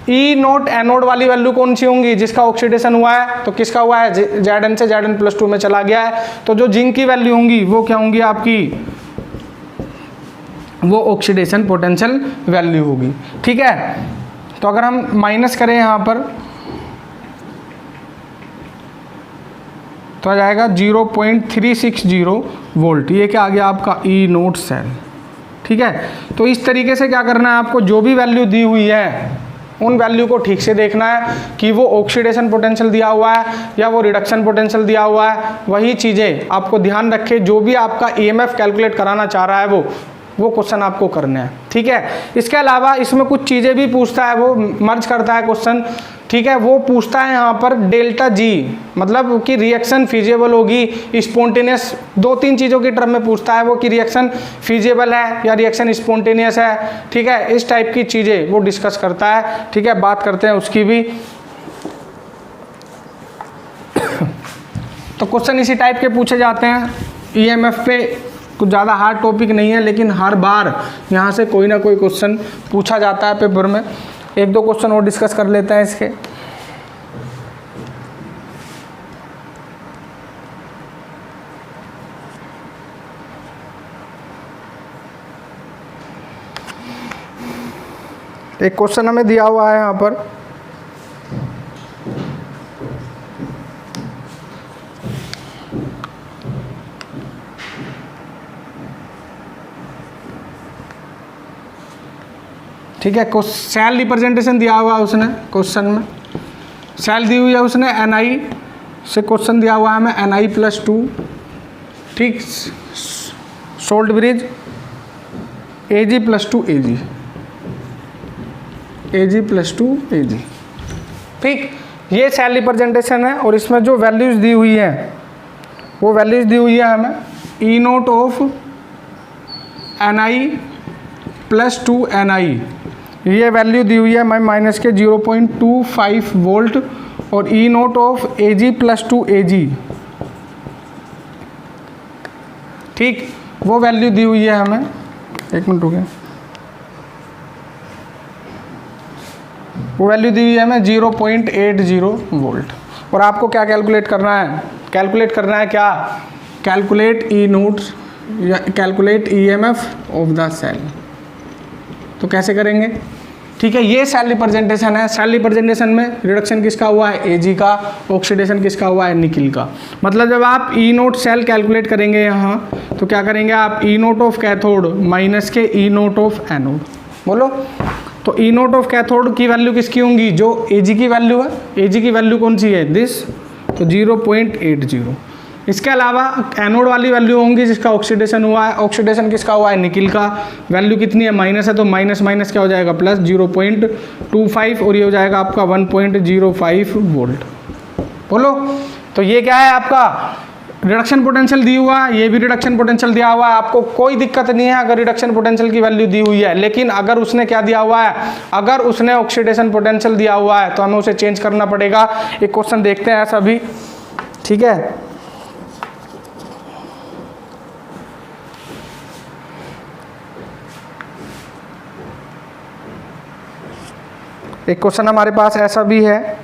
ई नोट एनोड वाली वैल्यू कौन सी होंगी, जिसका ऑक्सीडेशन हुआ है, तो किसका हुआ है, Zn से Zn+2 में चला गया है, तो जो जिंक की वैल्यू होंगी वो क्या होंगी आपकी, वो ऑक्सीडेशन पोटेंशियल वैल्यू होगी। ठीक है, तो अगर हम माइनस करें यहाँ पर तो आ जाएगा 0.360 वोल्ट, ये क्या आ गया आपका ई नोट सेल। ठीक है, तो इस तरीके से क्या करना है आपको, जो भी वैल्यू दी हुई है उन वैल्यू को ठीक से देखना है कि वो ऑक्सीडेशन पोटेंशियल दिया हुआ है या वो रिडक्शन पोटेंशियल दिया हुआ है, वही चीज़ें आपको ध्यान रखें, जो भी आपका ईएमएफ कैलकुलेट कराना चाह रहा है वो क्वेश्चन आपको करने हैं। ठीक है, इसके अलावा इसमें कुछ चीज़ें भी पूछता है, वो मर्ज करता है क्वेश्चन। ठीक है, वो पूछता है यहाँ पर ΔG, मतलब कि रिएक्शन फिजिबल होगी स्पॉन्टेनियस, 2-3 चीज़ों की टर्म में पूछता है वो, कि रिएक्शन फिजिबल है या रिएक्शन स्पॉन्टेनियस है। ठीक है, इस टाइप की चीज़ें वो डिस्कस करता है। ठीक है, बात करते हैं उसकी भी। तो क्वेश्चन इसी टाइप के पूछे जाते हैं ईएमएफ पे, कुछ ज़्यादा हार्ड टॉपिक नहीं है, लेकिन हर बार यहाँ से कोई ना कोई क्वेश्चन पूछा जाता है पेपर में। 1-2 क्वेश्चन और डिस्कस कर लेते हैं इसके। एक क्वेश्चन हमें दिया हुआ है यहाँ पर, ठीक है, सेल रिप्रेजेंटेशन दिया हुआ है उसने क्वेश्चन में, सेल दी हुई है उसने Ni से, क्वेश्चन दिया हुआ है हमें Ni+2। ठीक, salt bridge Ag+2 Ag, Ag+2 Ag। ठीक, ये सेल रिप्रेजेंटेशन है, और इसमें जो वैल्यूज दी हुई है वो वैल्यूज दी हुई है हमें ई नोट ऑफ Ni+2 Ni, ये वैल्यू दी हुई है मैं माइनस के 0.25 वोल्ट, और ई नोट ऑफ Ag+2 Ag। ठीक, वो वैल्यू दी हुई है हमें, 1 मिनट रुके, वो वैल्यू दी हुई है हमें 0.80 वोल्ट। और आपको क्या कैलकुलेट करना है, कैलकुलेट करना है क्या, कैलकुलेट ई नोट या calculate EMF of the cell. तो कैसे करेंगे, ठीक है, ये सेल रिप्रेजेंटेशन है। सेल रिप्रेजेंटेशन में रिडक्शन किसका हुआ है, Ag का, ऑक्सीडेशन किसका हुआ है, निकिल का। मतलब जब आप ई नोट सेल कैलकुलेट करेंगे यहाँ, तो क्या करेंगे आप, ई नोट ऑफ कैथोड माइनस के ई नोट ऑफ एनोड, बोलो। तो ई नोट ऑफ कैथोड की वैल्यू किसकी होंगी, जो Ag की वैल्यू है, Ag की वैल्यू कौन सी है, दिस, तो 0.80। इसके अलावा एनोड वाली वैल्यू होंगी जिसका ऑक्सीडेशन हुआ है, ऑक्सीडेशन किसका हुआ है, निकिल का, वैल्यू कितनी है, माइनस है, तो माइनस माइनस क्या हो जाएगा, प्लस 0.25, और ये हो जाएगा आपका 1.05 वोल्ट, बोलो। तो ये क्या है आपका रिडक्शन पोटेंशियल दी हुआ है, ये भी रिडक्शन पोटेंशियल दिया हुआ है, आपको कोई दिक्कत नहीं है अगर रिडक्शन पोटेंशियल की वैल्यू दी हुई है। लेकिन अगर उसने क्या दिया हुआ है, अगर उसने ऑक्सीडेशन पोटेंशियल दिया हुआ है तो हमें उसे चेंज करना पड़ेगा। एक क्वेश्चन देखते हैं ऐसा भी, ठीक है। एक क्वेश्चन हमारे पास ऐसा भी है,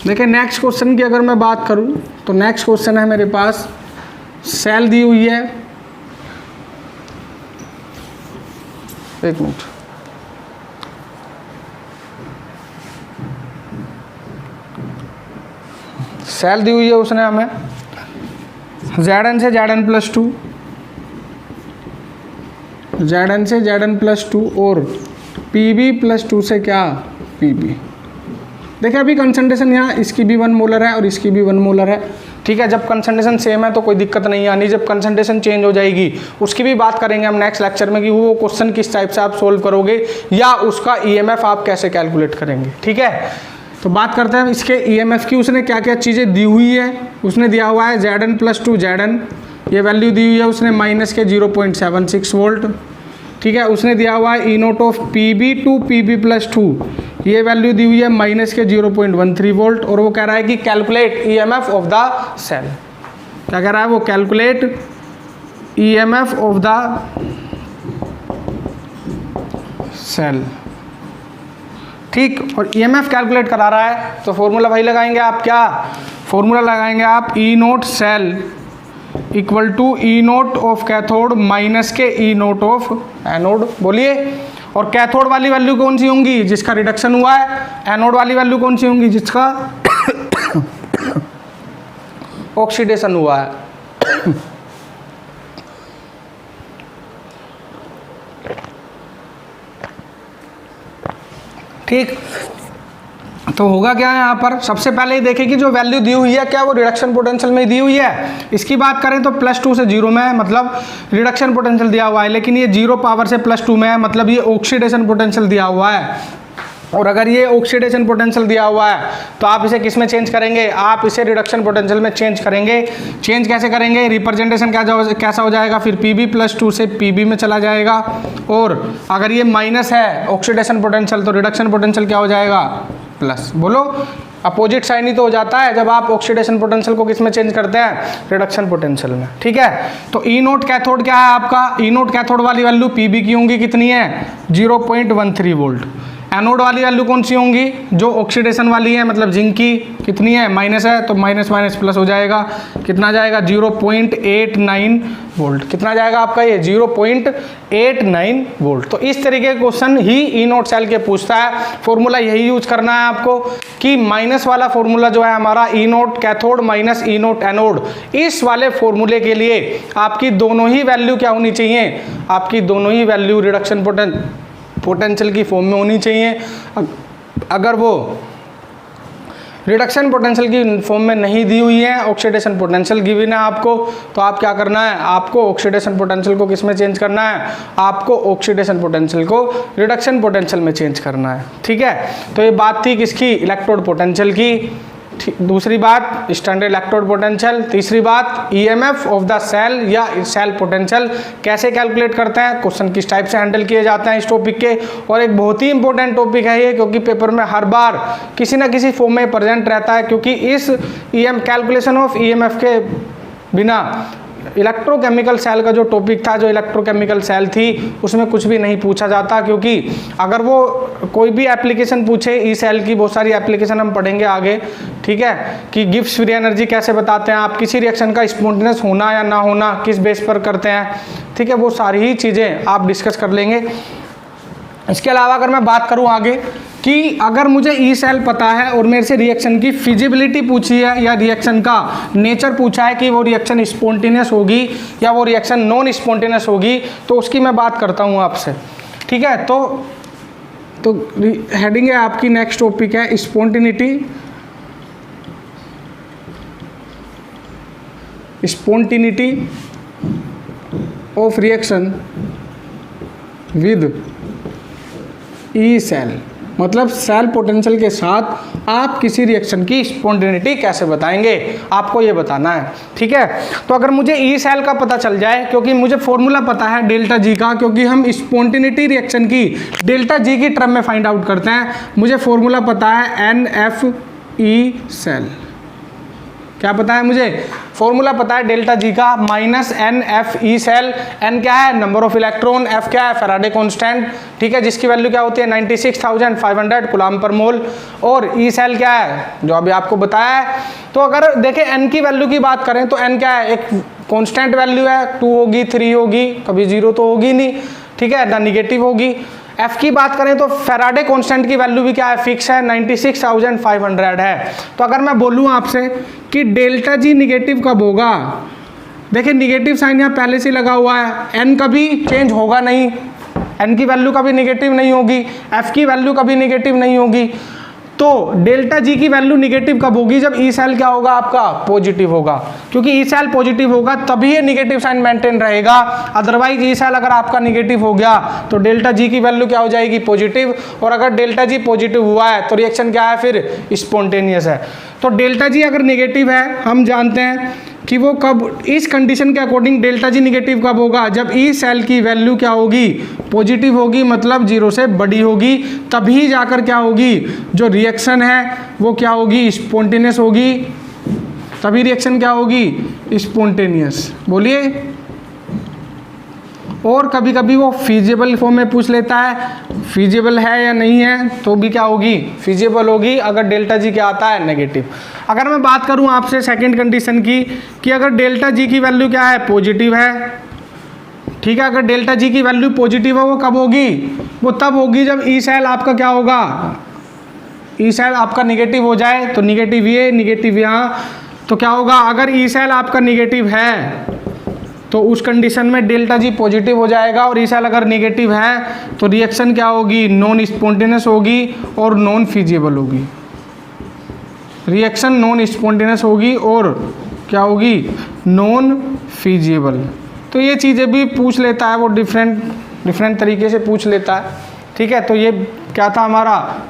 देखिए नेक्स्ट क्वेश्चन की अगर मैं बात करूं तो नेक्स्ट क्वेश्चन है मेरे पास, सेल दी हुई है, एक मिनट, सेल दी हुई है उसने हमें Zn से Zn+2, Zn से Zn+2 और Pb+2 से क्या Pb। देखिए अभी कंसंट्रेशन यहाँ इसकी भी 1 मोलर है और इसकी भी 1 मोलर है, ठीक है। जब कंसंट्रेशन सेम है तो कोई दिक्कत नहीं आनी, जब कंसंट्रेशन चेंज हो जाएगी उसकी भी बात करेंगे हम नेक्स्ट लेक्चर में कि वो क्वेश्चन किस टाइप से आप सोल्व करोगे या उसका ईएमएफ आप कैसे कैलकुलेट करेंगे, ठीक है। तो बात करते हैं इसके ईएमएफ की। उसने क्या क्या चीज़ें दी हुई है, उसने दिया हुआ है Zn+2 Zn, ये वैल्यू दी हुई है उसने माइनस के 0.76 वोल्ट, ठीक है। उसने दिया हुआ है E0 of Pb to Pb+2, ये वैल्यू दी हुई है माइनस के 0.13 वोल्ट, और वो कह रहा है कि calculate EMF of the cell. क्या कह रहा है वो? Calculate EMF of the cell, ठीक। और ईएमएफ कैलकुलेट करा रहा है तो फॉर्मूला भाई लगाएंगे आप, क्या फॉर्मूला लगाएंगे आप? E0 cell equal to E0 of cathode minus के E0 ऑफ एनोड। बोलिए, और कैथोड वाली वैल्यू कौन सी होंगी? जिसका रिडक्शन हुआ है। एनोड वाली वैल्यू कौन सी होंगी? जिसका ऑक्सीडेशन हुआ है। ठीक, तो होगा क्या है यहाँ पर? सबसे पहले ही देखें कि जो वैल्यू दी हुई है क्या वो रिडक्शन पोटेंशियल में दी हुई है। इसकी बात करें तो +2 से 0 में है, मतलब रिडक्शन पोटेंशियल दिया हुआ है, लेकिन ये 0 पावर से +2 में है, मतलब ये ऑक्सीडेशन पोटेंशियल दिया हुआ है। और अगर ये ऑक्सीडेशन पोटेंशियल दिया हुआ है तो आप इसे किस में चेंज करेंगे? आप इसे रिडक्शन पोटेंशियल में चेंज करेंगे। चेंज कैसे करेंगे? रिप्रेजेंटेशन कैसा हो जाएगा? फिर Pb+2 से Pb में चला जाएगा। और अगर ये माइनस है ऑक्सीडेशन पोटेंशियल तो रिडक्शन पोटेंशियल क्या हो जाएगा? प्लस। बोलो, अपोजिट साइन ही तो हो जाता है जब आप ऑक्सीडेशन पोटेंशियल को किस में चेंज करते हैं? रिडक्शन पोटेंशियल में, ठीक है। तो E0 कैथोड क्या है आपका? E0 कैथोड वाली वैल्यू Pb की होंगी, कितनी है? 0.13 वोल्ट। एनोड वाली वैल्यू कौन सी होंगी? जो ऑक्सीडेशन वाली है, मतलब जिंक की, कितनी है? माइनस है, तो माइनस माइनस प्लस हो जाएगा। कितना जाएगा? 0.89 वोल्ट। कितना जाएगा आपका ये? 0.89 वोल्ट। तो इस तरीके के क्वेश्चन ही E0 सेल के पूछता है। फॉर्मूला यही यूज करना है आपको कि माइनस वाला फॉर्मूला जो है हमारा E0 cathode minus E0 anode, इस वाले फॉर्मूले के लिए आपकी दोनों ही वैल्यू क्या होनी चाहिए? आपकी दोनों ही वैल्यू रिडक्शन पोटेंशियल की फॉर्म में होनी चाहिए। अगर वो रिडक्शन पोटेंशियल की फॉर्म में नहीं दी हुई है, ऑक्सीडेशन पोटेंशियल गिवन है आपको, तो आप क्या करना है? आपको ऑक्सीडेशन पोटेंशियल को किस में चेंज करना है? आपको ऑक्सीडेशन पोटेंशियल को रिडक्शन पोटेंशियल में चेंज करना है, ठीक है। तो ये बात थी किसकी? इलेक्ट्रोड पोटेंशियल की। दूसरी बात स्टैंडर्ड इलेक्ट्रोड पोटेंशियल। तीसरी बात ईएमएफ ऑफ द सेल या सेल पोटेंशियल कैसे कैलकुलेट करते हैं, क्वेश्चन किस टाइप से हैंडल किए जाते हैं इस टॉपिक के। और एक बहुत ही इंपॉर्टेंट टॉपिक है ये, क्योंकि पेपर में हर बार किसी ना किसी फॉर्म में प्रेजेंट रहता है, क्योंकि इस कैलकुलेशन ऑफ ईएमएफ के बिना इलेक्ट्रोकेमिकल सेल का जो टॉपिक था, जो इलेक्ट्रोकेमिकल सेल थी, उसमें कुछ भी नहीं पूछा जाता। क्योंकि अगर वो कोई भी एप्लीकेशन पूछे ई सेल की, बहुत सारी एप्लीकेशन हम पढ़ेंगे आगे, ठीक है, कि गिब्स फ्री एनर्जी कैसे बताते हैं आप, किसी रिएक्शन का स्पॉन्टेनियस होना या ना होना किस बेस पर करते हैं, ठीक है, वो सारी ही चीज़ें आप डिस्कस कर लेंगे। इसके अलावा अगर मैं बात करूं आगे कि अगर मुझे ई सेल पता है और मेरे से रिएक्शन की फिजिबिलिटी पूछी है या रिएक्शन का नेचर पूछा है कि वो रिएक्शन स्पॉन्टेनियस होगी या वो रिएक्शन नॉन स्पॉन्टेनियस होगी, तो उसकी मैं बात करता हूं आपसे, ठीक है। तो हेडिंग है आपकी, नेक्स्ट टॉपिक है spontaneity of reaction with E cell, मतलब सेल पोटेंशियल के साथ आप किसी रिएक्शन की स्पॉन्टेनिटी कैसे बताएंगे, आपको ये बताना है, ठीक है। तो अगर मुझे ई सेल का पता चल जाए, क्योंकि मुझे फॉर्मूला पता है डेल्टा जी का, क्योंकि हम स्पॉन्टेनिटी रिएक्शन की डेल्टा जी की टर्म में फाइंड आउट करते हैं, मुझे फॉर्मूला पता है NFE सेल, क्या पता है मुझे? फॉर्मूला पता है डेल्टा जी का, minus N F E cell. N क्या है? नंबर ऑफ इलेक्ट्रॉन, एफ क्या है? फैराडे कांस्टेंट, ठीक है, जिसकी वैल्यू क्या होती है? 96,500 कूलम्ब पर मोल। और ई सेल क्या है? जो अभी आपको बताया है। तो अगर देखें एन की वैल्यू की बात करें तो एन क्या है? एक कांस्टेंट वैल्यू है, 2 होगी, 3 होगी, कभी 0 तो होगी नहीं, ठीक है, ना निगेटिव होगी। एफ की बात करें तो फैराडे कांस्टेंट की वैल्यू भी क्या है? फिक्स है, 96,500 है। तो अगर मैं बोलूँ आपसे कि डेल्टा जी निगेटिव कब होगा, देखिए निगेटिव साइन यहाँ पहले से लगा हुआ है, एन कभी चेंज होगा नहीं, एन की वैल्यू कभी निगेटिव नहीं होगी, एफ की वैल्यू कभी निगेटिव नहीं होगी। तो डेल्टा जी की वैल्यू निगेटिव कब होगी? जब ई सेल क्या होगा आपका? पॉजिटिव होगा, क्योंकि ई सेल पॉजिटिव होगा तभी ये निगेटिव साइन मेंटेन रहेगा। अदरवाइज ई सेल अगर आपका निगेटिव हो गया तो डेल्टा जी की वैल्यू क्या हो जाएगी? पॉजिटिव। और अगर डेल्टा जी पॉजिटिव हुआ है तो रिएक्शन क्या है? फिर स्पॉन्टेनियस है। तो डेल्टा जी अगर निगेटिव है, हम जानते हैं कि वो कब, इस कंडीशन के अकॉर्डिंग डेल्टा जी निगेटिव कब होगा? जब ई सेल की वैल्यू क्या होगी? पॉजिटिव होगी, मतलब 0 से बड़ी होगी, तभी जाकर क्या होगी? जो रिएक्शन है वो क्या होगी? स्पॉन्टेनियस होगी। तभी रिएक्शन क्या होगी? स्पॉन्टेनियस। बोलिए। और कभी कभी वो फीजिबल फॉर्म में पूछ लेता है, फीजिबल है या नहीं है, तो भी क्या होगी? फीजिबल होगी अगर डेल्टा जी क्या आता है? नेगेटिव। अगर मैं बात करूं आपसे सेकंड कंडीशन की, कि अगर डेल्टा जी की वैल्यू क्या है? पॉजिटिव है, ठीक है, अगर डेल्टा जी की वैल्यू पॉजिटिव है वो कब होगी? वो तब होगी जब ई सेल आपका क्या होगा? ई सेल आपका निगेटिव हो जाए, तो निगेटिव ये, निगेटिव यहाँ, तो क्या होगा? अगर ई सेल आपका निगेटिव है तो उस कंडीशन में डेल्टा जी पॉजिटिव हो जाएगा, और ई सेल अगर निगेटिव है तो रिएक्शन क्या होगी? नॉन स्पॉन्टेनियस होगी और नॉन फीजिबल होगी। रिएक्शन नॉन स्पॉन्टेनियस होगी और क्या होगी? Non feasible. तो ये चीज़ें भी पूछ लेता है वो, डिफरेंट तरीके से पूछ लेता है, ठीक है। तो ये क्या था हमारा?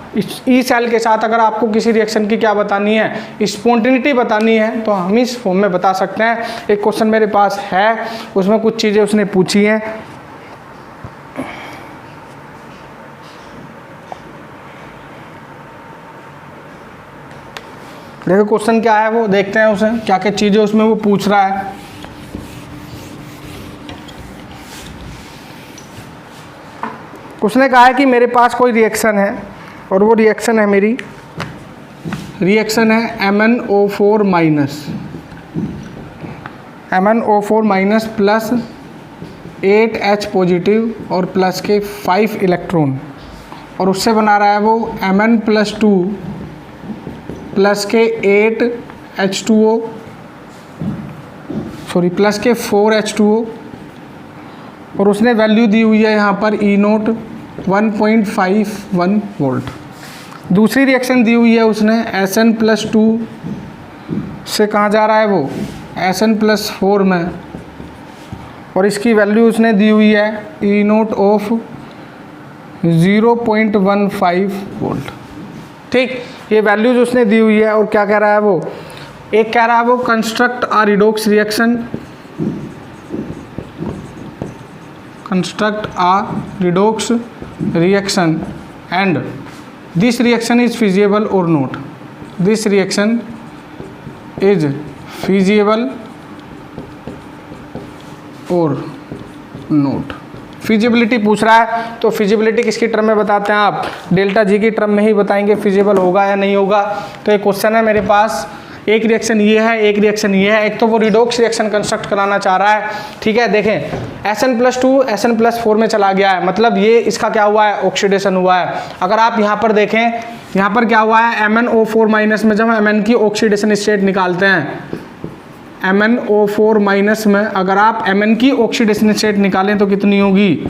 ई सेल के साथ अगर आपको किसी रिएक्शन की क्या बतानी है? स्पॉन्टेनिटी बतानी है, तो हम इस फॉर्म में बता सकते हैं। एक क्वेश्चन मेरे पास है, उसमें कुछ चीज़ें उसने पूछी हैं। देखो क्वेश्चन क्या है वो, देखते हैं उसे क्या क्या चीज़ें उसमें वो पूछ रहा है। उसने कहा है कि मेरे पास कोई रिएक्शन है, और वो रिएक्शन है मेरी, रिएक्शन है MnO4 minus plus 8H positive और प्लस के 5 इलेक्ट्रॉन, और उससे बना रहा है वो Mn+2 प्लस के 8H2O, सॉरी प्लस के 4H2O, और उसने वैल्यू दी हुई है यहाँ पर E0 1.51 वोल्ट। दूसरी रिएक्शन दी हुई है उसने Sn+2 से कहाँ जा रहा है वो? Sn+4 में, और इसकी वैल्यू उसने दी हुई है E0 ऑफ 0.15 वोल्ट, ठीक। ये वैल्यूज उसने दी हुई है। और क्या कह रहा है वो? एक कह रहा है वो construct a redox reaction, construct a redox reaction and this reaction is feasible or not, this reaction is feasible or not। Feasibility पूछ रहा है, तो फिजिबिलिटी किसकी टर्म में बताते हैं आप? डेल्टा जी की टर्म में ही बताएंगे फिजिबल होगा या नहीं होगा। तो एक क्वेश्चन है मेरे पास, एक रिएक्शन ये है, एक रिएक्शन ये है। एक तो वो रिडॉक्स रिएक्शन कंस्ट्रक्ट कराना चाह रहा है, ठीक है। देखें Sn+2 Sn+4 में चला गया है, मतलब ये इसका क्या हुआ है? ऑक्सीडेशन हुआ है। अगर आप यहाँ पर देखें, यहाँ पर क्या हुआ है? MnO4 माइनस में जब हम Mn की ऑक्सीडेशन स्टेट निकालते हैं, MnO4 माइनस में अगर आप Mn की ऑक्सीडेशन स्टेट निकालें तो कितनी होगी?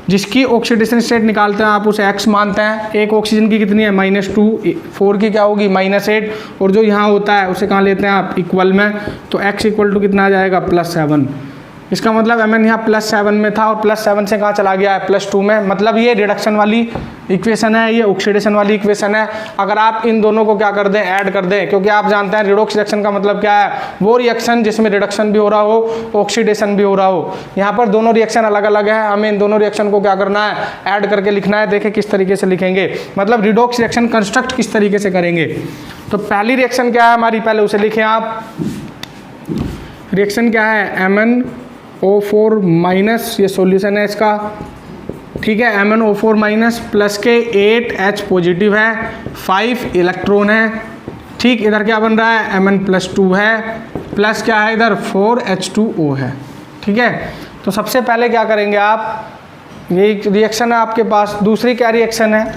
जिसकी ऑक्सीडेशन स्टेट निकालते हैं आप उसे x मानते हैं। एक ऑक्सीजन की कितनी है? -2, 4 की क्या होगी? -8, और जो यहाँ होता है उसे कहाँ लेते हैं आप? इक्वल में। तो x इक्वल टू कितना आ जाएगा? +7। इसका मतलब Mn यहाँ +7 में था और +7 से कहाँ चला गया है +2 में, मतलब ये रिडक्शन वाली इक्वेशन है, ये ऑक्सीडेशन वाली इक्वेशन है। अगर आप इन दोनों को क्या कर दें, ऐड कर दें, क्योंकि आप जानते हैं रिडॉक्स रिएक्शन का मतलब क्या है, वो रिएक्शन जिसमें रिडक्शन भी हो रहा हो, ऑक्सीडेशन भी हो रहा हो। यहाँ पर दोनों रिएक्शन अलग अलग है, हमें इन दोनों रिएक्शन को क्या करना है, ऐड करके लिखना है। देखें किस तरीके से लिखेंगे, मतलब रिडॉक्स रिएक्शन कंस्ट्रक्ट किस तरीके से करेंगे। तो पहली रिएक्शन क्या है हमारी, पहले उसे लिखें आप। रिएक्शन क्या है, MnO4 माइनस, ये सॉल्यूशन है इसका, ठीक है। MnO4 माइनस प्लस के 8H पॉजिटिव है, 5 इलेक्ट्रॉन है, ठीक। इधर क्या बन रहा है, Mn+2 है, प्लस क्या है इधर 4H2O है, ठीक है। तो सबसे पहले क्या करेंगे आप, ये रिएक्शन है आपके पास। दूसरी क्या रिएक्शन है,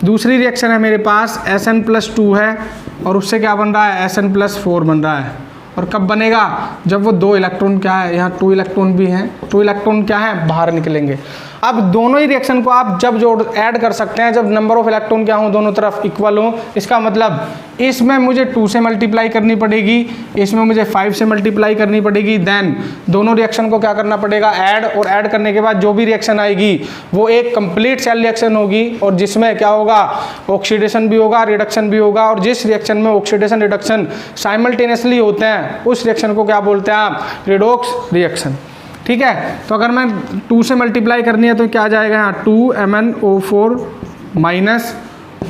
दूसरी रिएक्शन है मेरे पास Sn+2 है और उससे क्या बन रहा है, Sn+4 बन रहा है। और कब बनेगा, जब वो 2 इलेक्ट्रॉन क्या है, यहाँ 2 इलेक्ट्रॉन भी हैं, 2 इलेक्ट्रॉन क्या है, बाहर निकलेंगे। अब दोनों ही रिएक्शन को आप जब जोड़ ऐड कर सकते हैं जब नंबर ऑफ इलेक्ट्रॉन क्या हो, दोनों तरफ इक्वल हो। इसका मतलब इसमें मुझे 2 से मल्टीप्लाई करनी पड़ेगी, इसमें मुझे 5 से मल्टीप्लाई करनी पड़ेगी, देन दोनों रिएक्शन को क्या करना पड़ेगा, ऐड। और ऐड करने के बाद जो भी रिएक्शन आएगी वो एक कंप्लीट सेल रिएक्शन होगी, और जिसमें क्या होगा, ऑक्सीडेशन भी होगा, रिडक्शन भी होगा। और जिस रिएक्शन में ऑक्सीडेशन रिडक्शन साइमल्टेनियसली होते हैं उस रिएक्शन को क्या बोलते हैं आप, रिडॉक्स रिएक्शन, ठीक है। तो अगर मैं 2 से मल्टीप्लाई करनी है तो क्या आ जाएगा यहाँ, 2MnO4 माइनस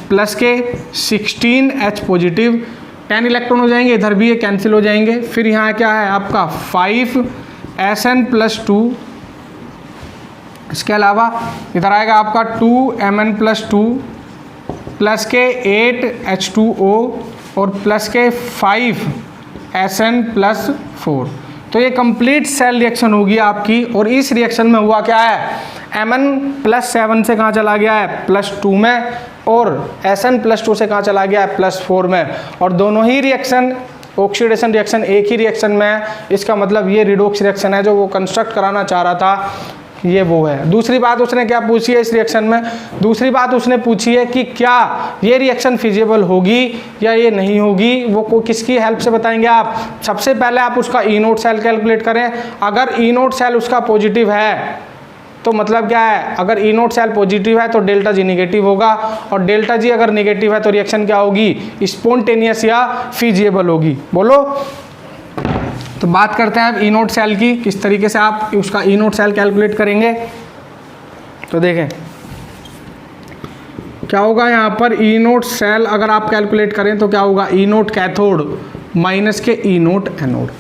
प्लस के 16H पॉजिटिव, 10 इलेक्ट्रॉन हो जाएंगे, इधर भी ये कैंसिल हो जाएंगे। फिर यहाँ क्या है आपका 5Sn+2, इसके अलावा इधर आएगा आपका 2Mn+2 प्लस के 8H2O और प्लस के 5Sn+4। तो ये कंप्लीट सेल रिएक्शन होगी आपकी। और इस रिएक्शन में हुआ क्या है, Mn+7 से कहाँ चला गया है, +2 में, और Sn+2 से कहाँ चला गया है, +4 में। और दोनों ही रिएक्शन ऑक्सीडेशन रिएक्शन एक ही रिएक्शन में है। इसका मतलब ये रिडॉक्स रिएक्शन है जो वो कंस्ट्रक्ट कराना चाह रहा था, ये वो है। दूसरी बात उसने क्या पूछी है इस रिएक्शन में, दूसरी बात उसने पूछी है कि क्या ये रिएक्शन फिजिबल होगी या ये नहीं होगी। वो किसकी हेल्प से बताएंगे आप, सबसे पहले आप उसका E0 सेल कैलकुलेट करें। अगर E0 सेल उसका पॉजिटिव है तो मतलब क्या है, अगर E0 सेल पॉजिटिव है तो डेल्टा जी निगेटिव होगा, और डेल्टा जी अगर निगेटिव है तो रिएक्शन क्या होगी, स्पॉन्टेनियस या फिजिबल होगी। बोलो। तो बात करते हैं अब E0 सेल की, किस तरीके से आप उसका E0 सेल कैलकुलेट करेंगे। तो देखें क्या होगा यहाँ पर, E0 सेल अगर आप कैलकुलेट करें तो क्या होगा, E0 कैथोड माइनस के E0 एनोड।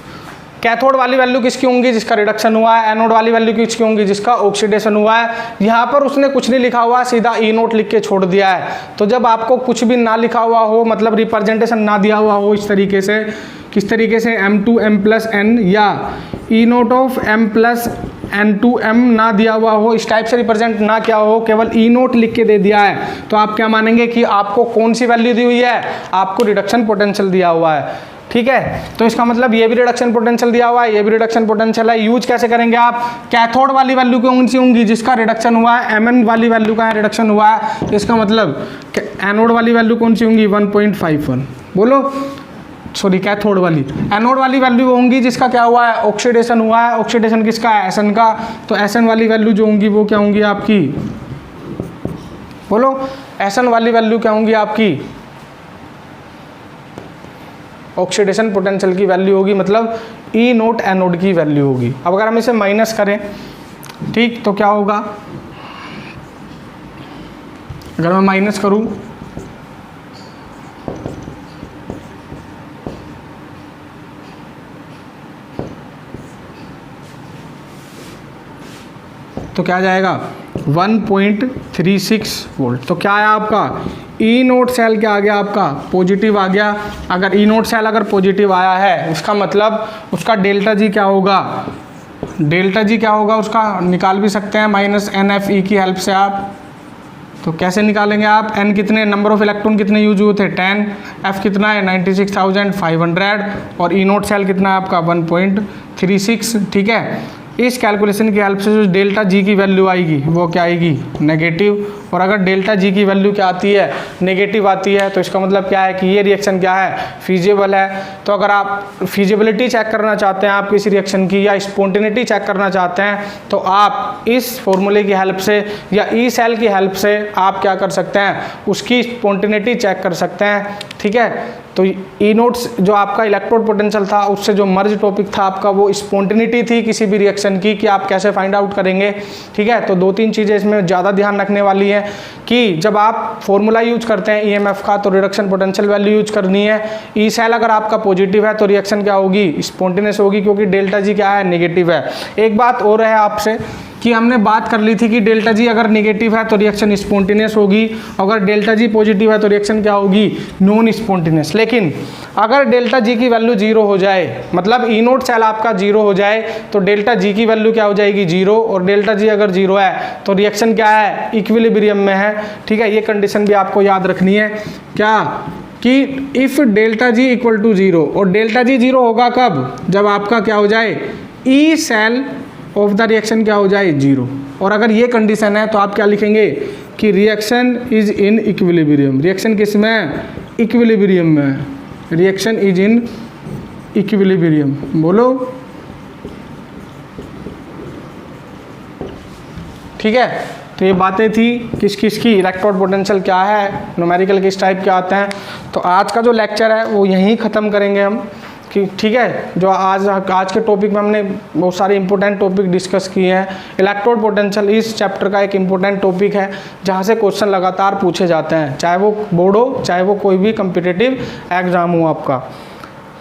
कैथोड वाली वैल्यू किसकी होंगी, जिसका रिडक्शन हुआ है, एनोड वाली वैल्यू किसकी होंगी, जिसका ऑक्सीडेशन हुआ है। यहाँ पर उसने कुछ नहीं लिखा हुआ, सीधा E0 लिख के छोड़ दिया है। तो जब आपको कुछ भी ना लिखा हुआ हो, मतलब रिप्रेजेंटेशन ना दिया हुआ हो इस तरीके से, किस तरीके से M2M+N या E0 ऑफ M+N2M ना दिया हुआ हो, इस टाइप से रिप्रेजेंट ना किया हो, केवल E0 लिख के दे दिया है, तो आप क्या मानेंगे कि आपको कौन सी वैल्यू दी हुई है, आपको रिडक्शन पोटेंशियल दिया हुआ है, ठीक है। तो इसका मतलब ये भी रिडक्शन पोटेंशियल दिया हुआ है, ये भी रिडक्शन पोटेंशियल है। यूज कैसे करेंगे आप, कैथोड वाली वैल्यू कौन सी होंगी, जिसका रिडक्शन हुआ है, Mn वाली वैल्यू का रिडक्शन हुआ है, इसका मतलब एनोड वाली वैल्यू कौन सी होंगी, 1.51। बोलो, सॉरी कैथोड वाली। एनोड वाली वैल्यू होंगी जिसका क्या हुआ है, ऑक्सीडेशन हुआ है। ऑक्सीडेशन किसका है, Sn का। तो Sn वाली वैल्यू जो होंगी वो क्या होंगी आपकी, बोलो, Sn वाली वैल्यू क्या होंगी आपकी, ऑक्सीडेशन पोटेंशियल की वैल्यू होगी, मतलब E0 एनोड की वैल्यू होगी। अब अगर हम इसे माइनस करें, ठीक, तो क्या होगा, अगर मैं माइनस करूं तो क्या जाएगा, 1.36 वोल्ट। तो क्या है आपका, E0 सेल क्या आ गया आपका, पॉजिटिव आ गया। अगर E0 सेल अगर पॉजिटिव आया है, इसका मतलब उसका डेल्टा जी क्या होगा, डेल्टा जी क्या होगा उसका निकाल भी सकते हैं -NFE की हेल्प से आप। तो कैसे निकालेंगे आप, N कितने, नंबर ऑफ इलेक्ट्रॉन कितने यूज हुए थे 10, F कितना है 96,500 और E0 सेल कितना है आपका 1.36, ठीक है। इस कैलकुलेशन की हेल्प से जो डेल्टा जी की वैल्यू आएगी वो क्या आएगी, नेगेटिव। और अगर डेल्टा जी की वैल्यू क्या आती है, नेगेटिव आती है, तो इसका मतलब क्या है कि ये रिएक्शन क्या है, फीजिबल है। तो अगर आप फीजिबिलिटी चेक करना चाहते हैं आप किसी रिएक्शन की, या स्पॉन्टेनिटी चेक करना चाहते हैं, तो आप इस फॉर्मूले की हेल्प से या ई सेल की हेल्प से आप क्या कर सकते हैं, उसकी स्पॉन्टेनिटी चेक कर सकते हैं। ठीक है, तो ई नोट्स जो आपका इलेक्ट्रोड पोटेंशियल था उससे जो मर्ज टॉपिक था आपका वो स्पॉन्टेनिटी थी किसी भी रिएक्शन की, कि आप कैसे फाइंड आउट करेंगे। ठीक है, तो 2-3 चीज़ें इसमें ज़्यादा ध्यान रखने वाली है कि जब आप फॉर्मूला यूज करते हैं ईएमएफ का, तो रिडक्शन पोटेंशियल वैल्यू यूज करनी है। ई सेल अगर आपका पॉजिटिव है तो रिएक्शन क्या होगी, स्पॉन्टेनियस होगी, क्योंकि डेल्टा जी क्या है, नेगेटिव है। एक बात और है आपसे कि हमने बात कर ली थी कि डेल्टा जी अगर नेगेटिव है तो रिएक्शन स्पॉन्टेनियस होगी, अगर डेल्टा जी पॉजिटिव है तो रिएक्शन क्या होगी, नॉन स्पॉन्टेनियस। लेकिन अगर डेल्टा जी की वैल्यू 0 हो जाए, मतलब ई नोट सेल आपका 0 हो जाए, तो डेल्टा जी की वैल्यू क्या हो जाएगी, 0। और डेल्टा जी अगर 0 है तो रिएक्शन क्या है, इक्विलिब्रियम में है। ठीक है, ये कंडीशन भी आपको याद रखनी है, क्या कि if delta G equal to 0, और डेल्टा जी 0 होगा कब, जब आपका क्या हो जाए, E cell of the reaction क्या हो जाए, 0। और अगर ये कंडीशन है तो आप क्या लिखेंगे कि reaction is in equilibrium. Reaction किस में, इक्विलिब्रियम में, रिएक्शन इज इन इक्विलिब्रियम। बोलो, ठीक है। तो ये बातें थी किस किस की, इलेक्ट्रोड पोटेंशियल क्या है, न्यूमेरिकल किस टाइप के आते हैं। तो आज का जो लेक्चर है वो यहीं ख़त्म करेंगे हम, कि ठीक है, जो आज के टॉपिक में हमने बहुत सारे इंपॉर्टेंट टॉपिक डिस्कस किए हैं। इलेक्ट्रोड पोटेंशियल इस चैप्टर का एक इंपॉर्टेंट टॉपिक है जहाँ से क्वेश्चन लगातार पूछे जाते हैं, चाहे वो बोर्ड हो, चाहे वो कोई भी कम्पिटिटिव एग्ज़ाम हो आपका।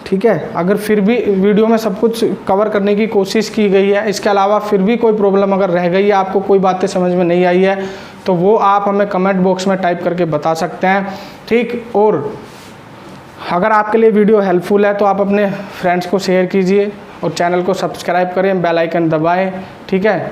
ठीक है, अगर फिर भी वीडियो में सब कुछ कवर करने की कोशिश की गई है, इसके अलावा फिर भी कोई प्रॉब्लम अगर रह गई है, आपको कोई बातें समझ में नहीं आई है, तो वो आप हमें कमेंट बॉक्स में टाइप करके बता सकते हैं। ठीक, और अगर आपके लिए वीडियो हेल्पफुल है तो आप अपने फ्रेंड्स को शेयर कीजिए और चैनल को सब्सक्राइब करें, बेल आइकन दबाएं। ठीक है।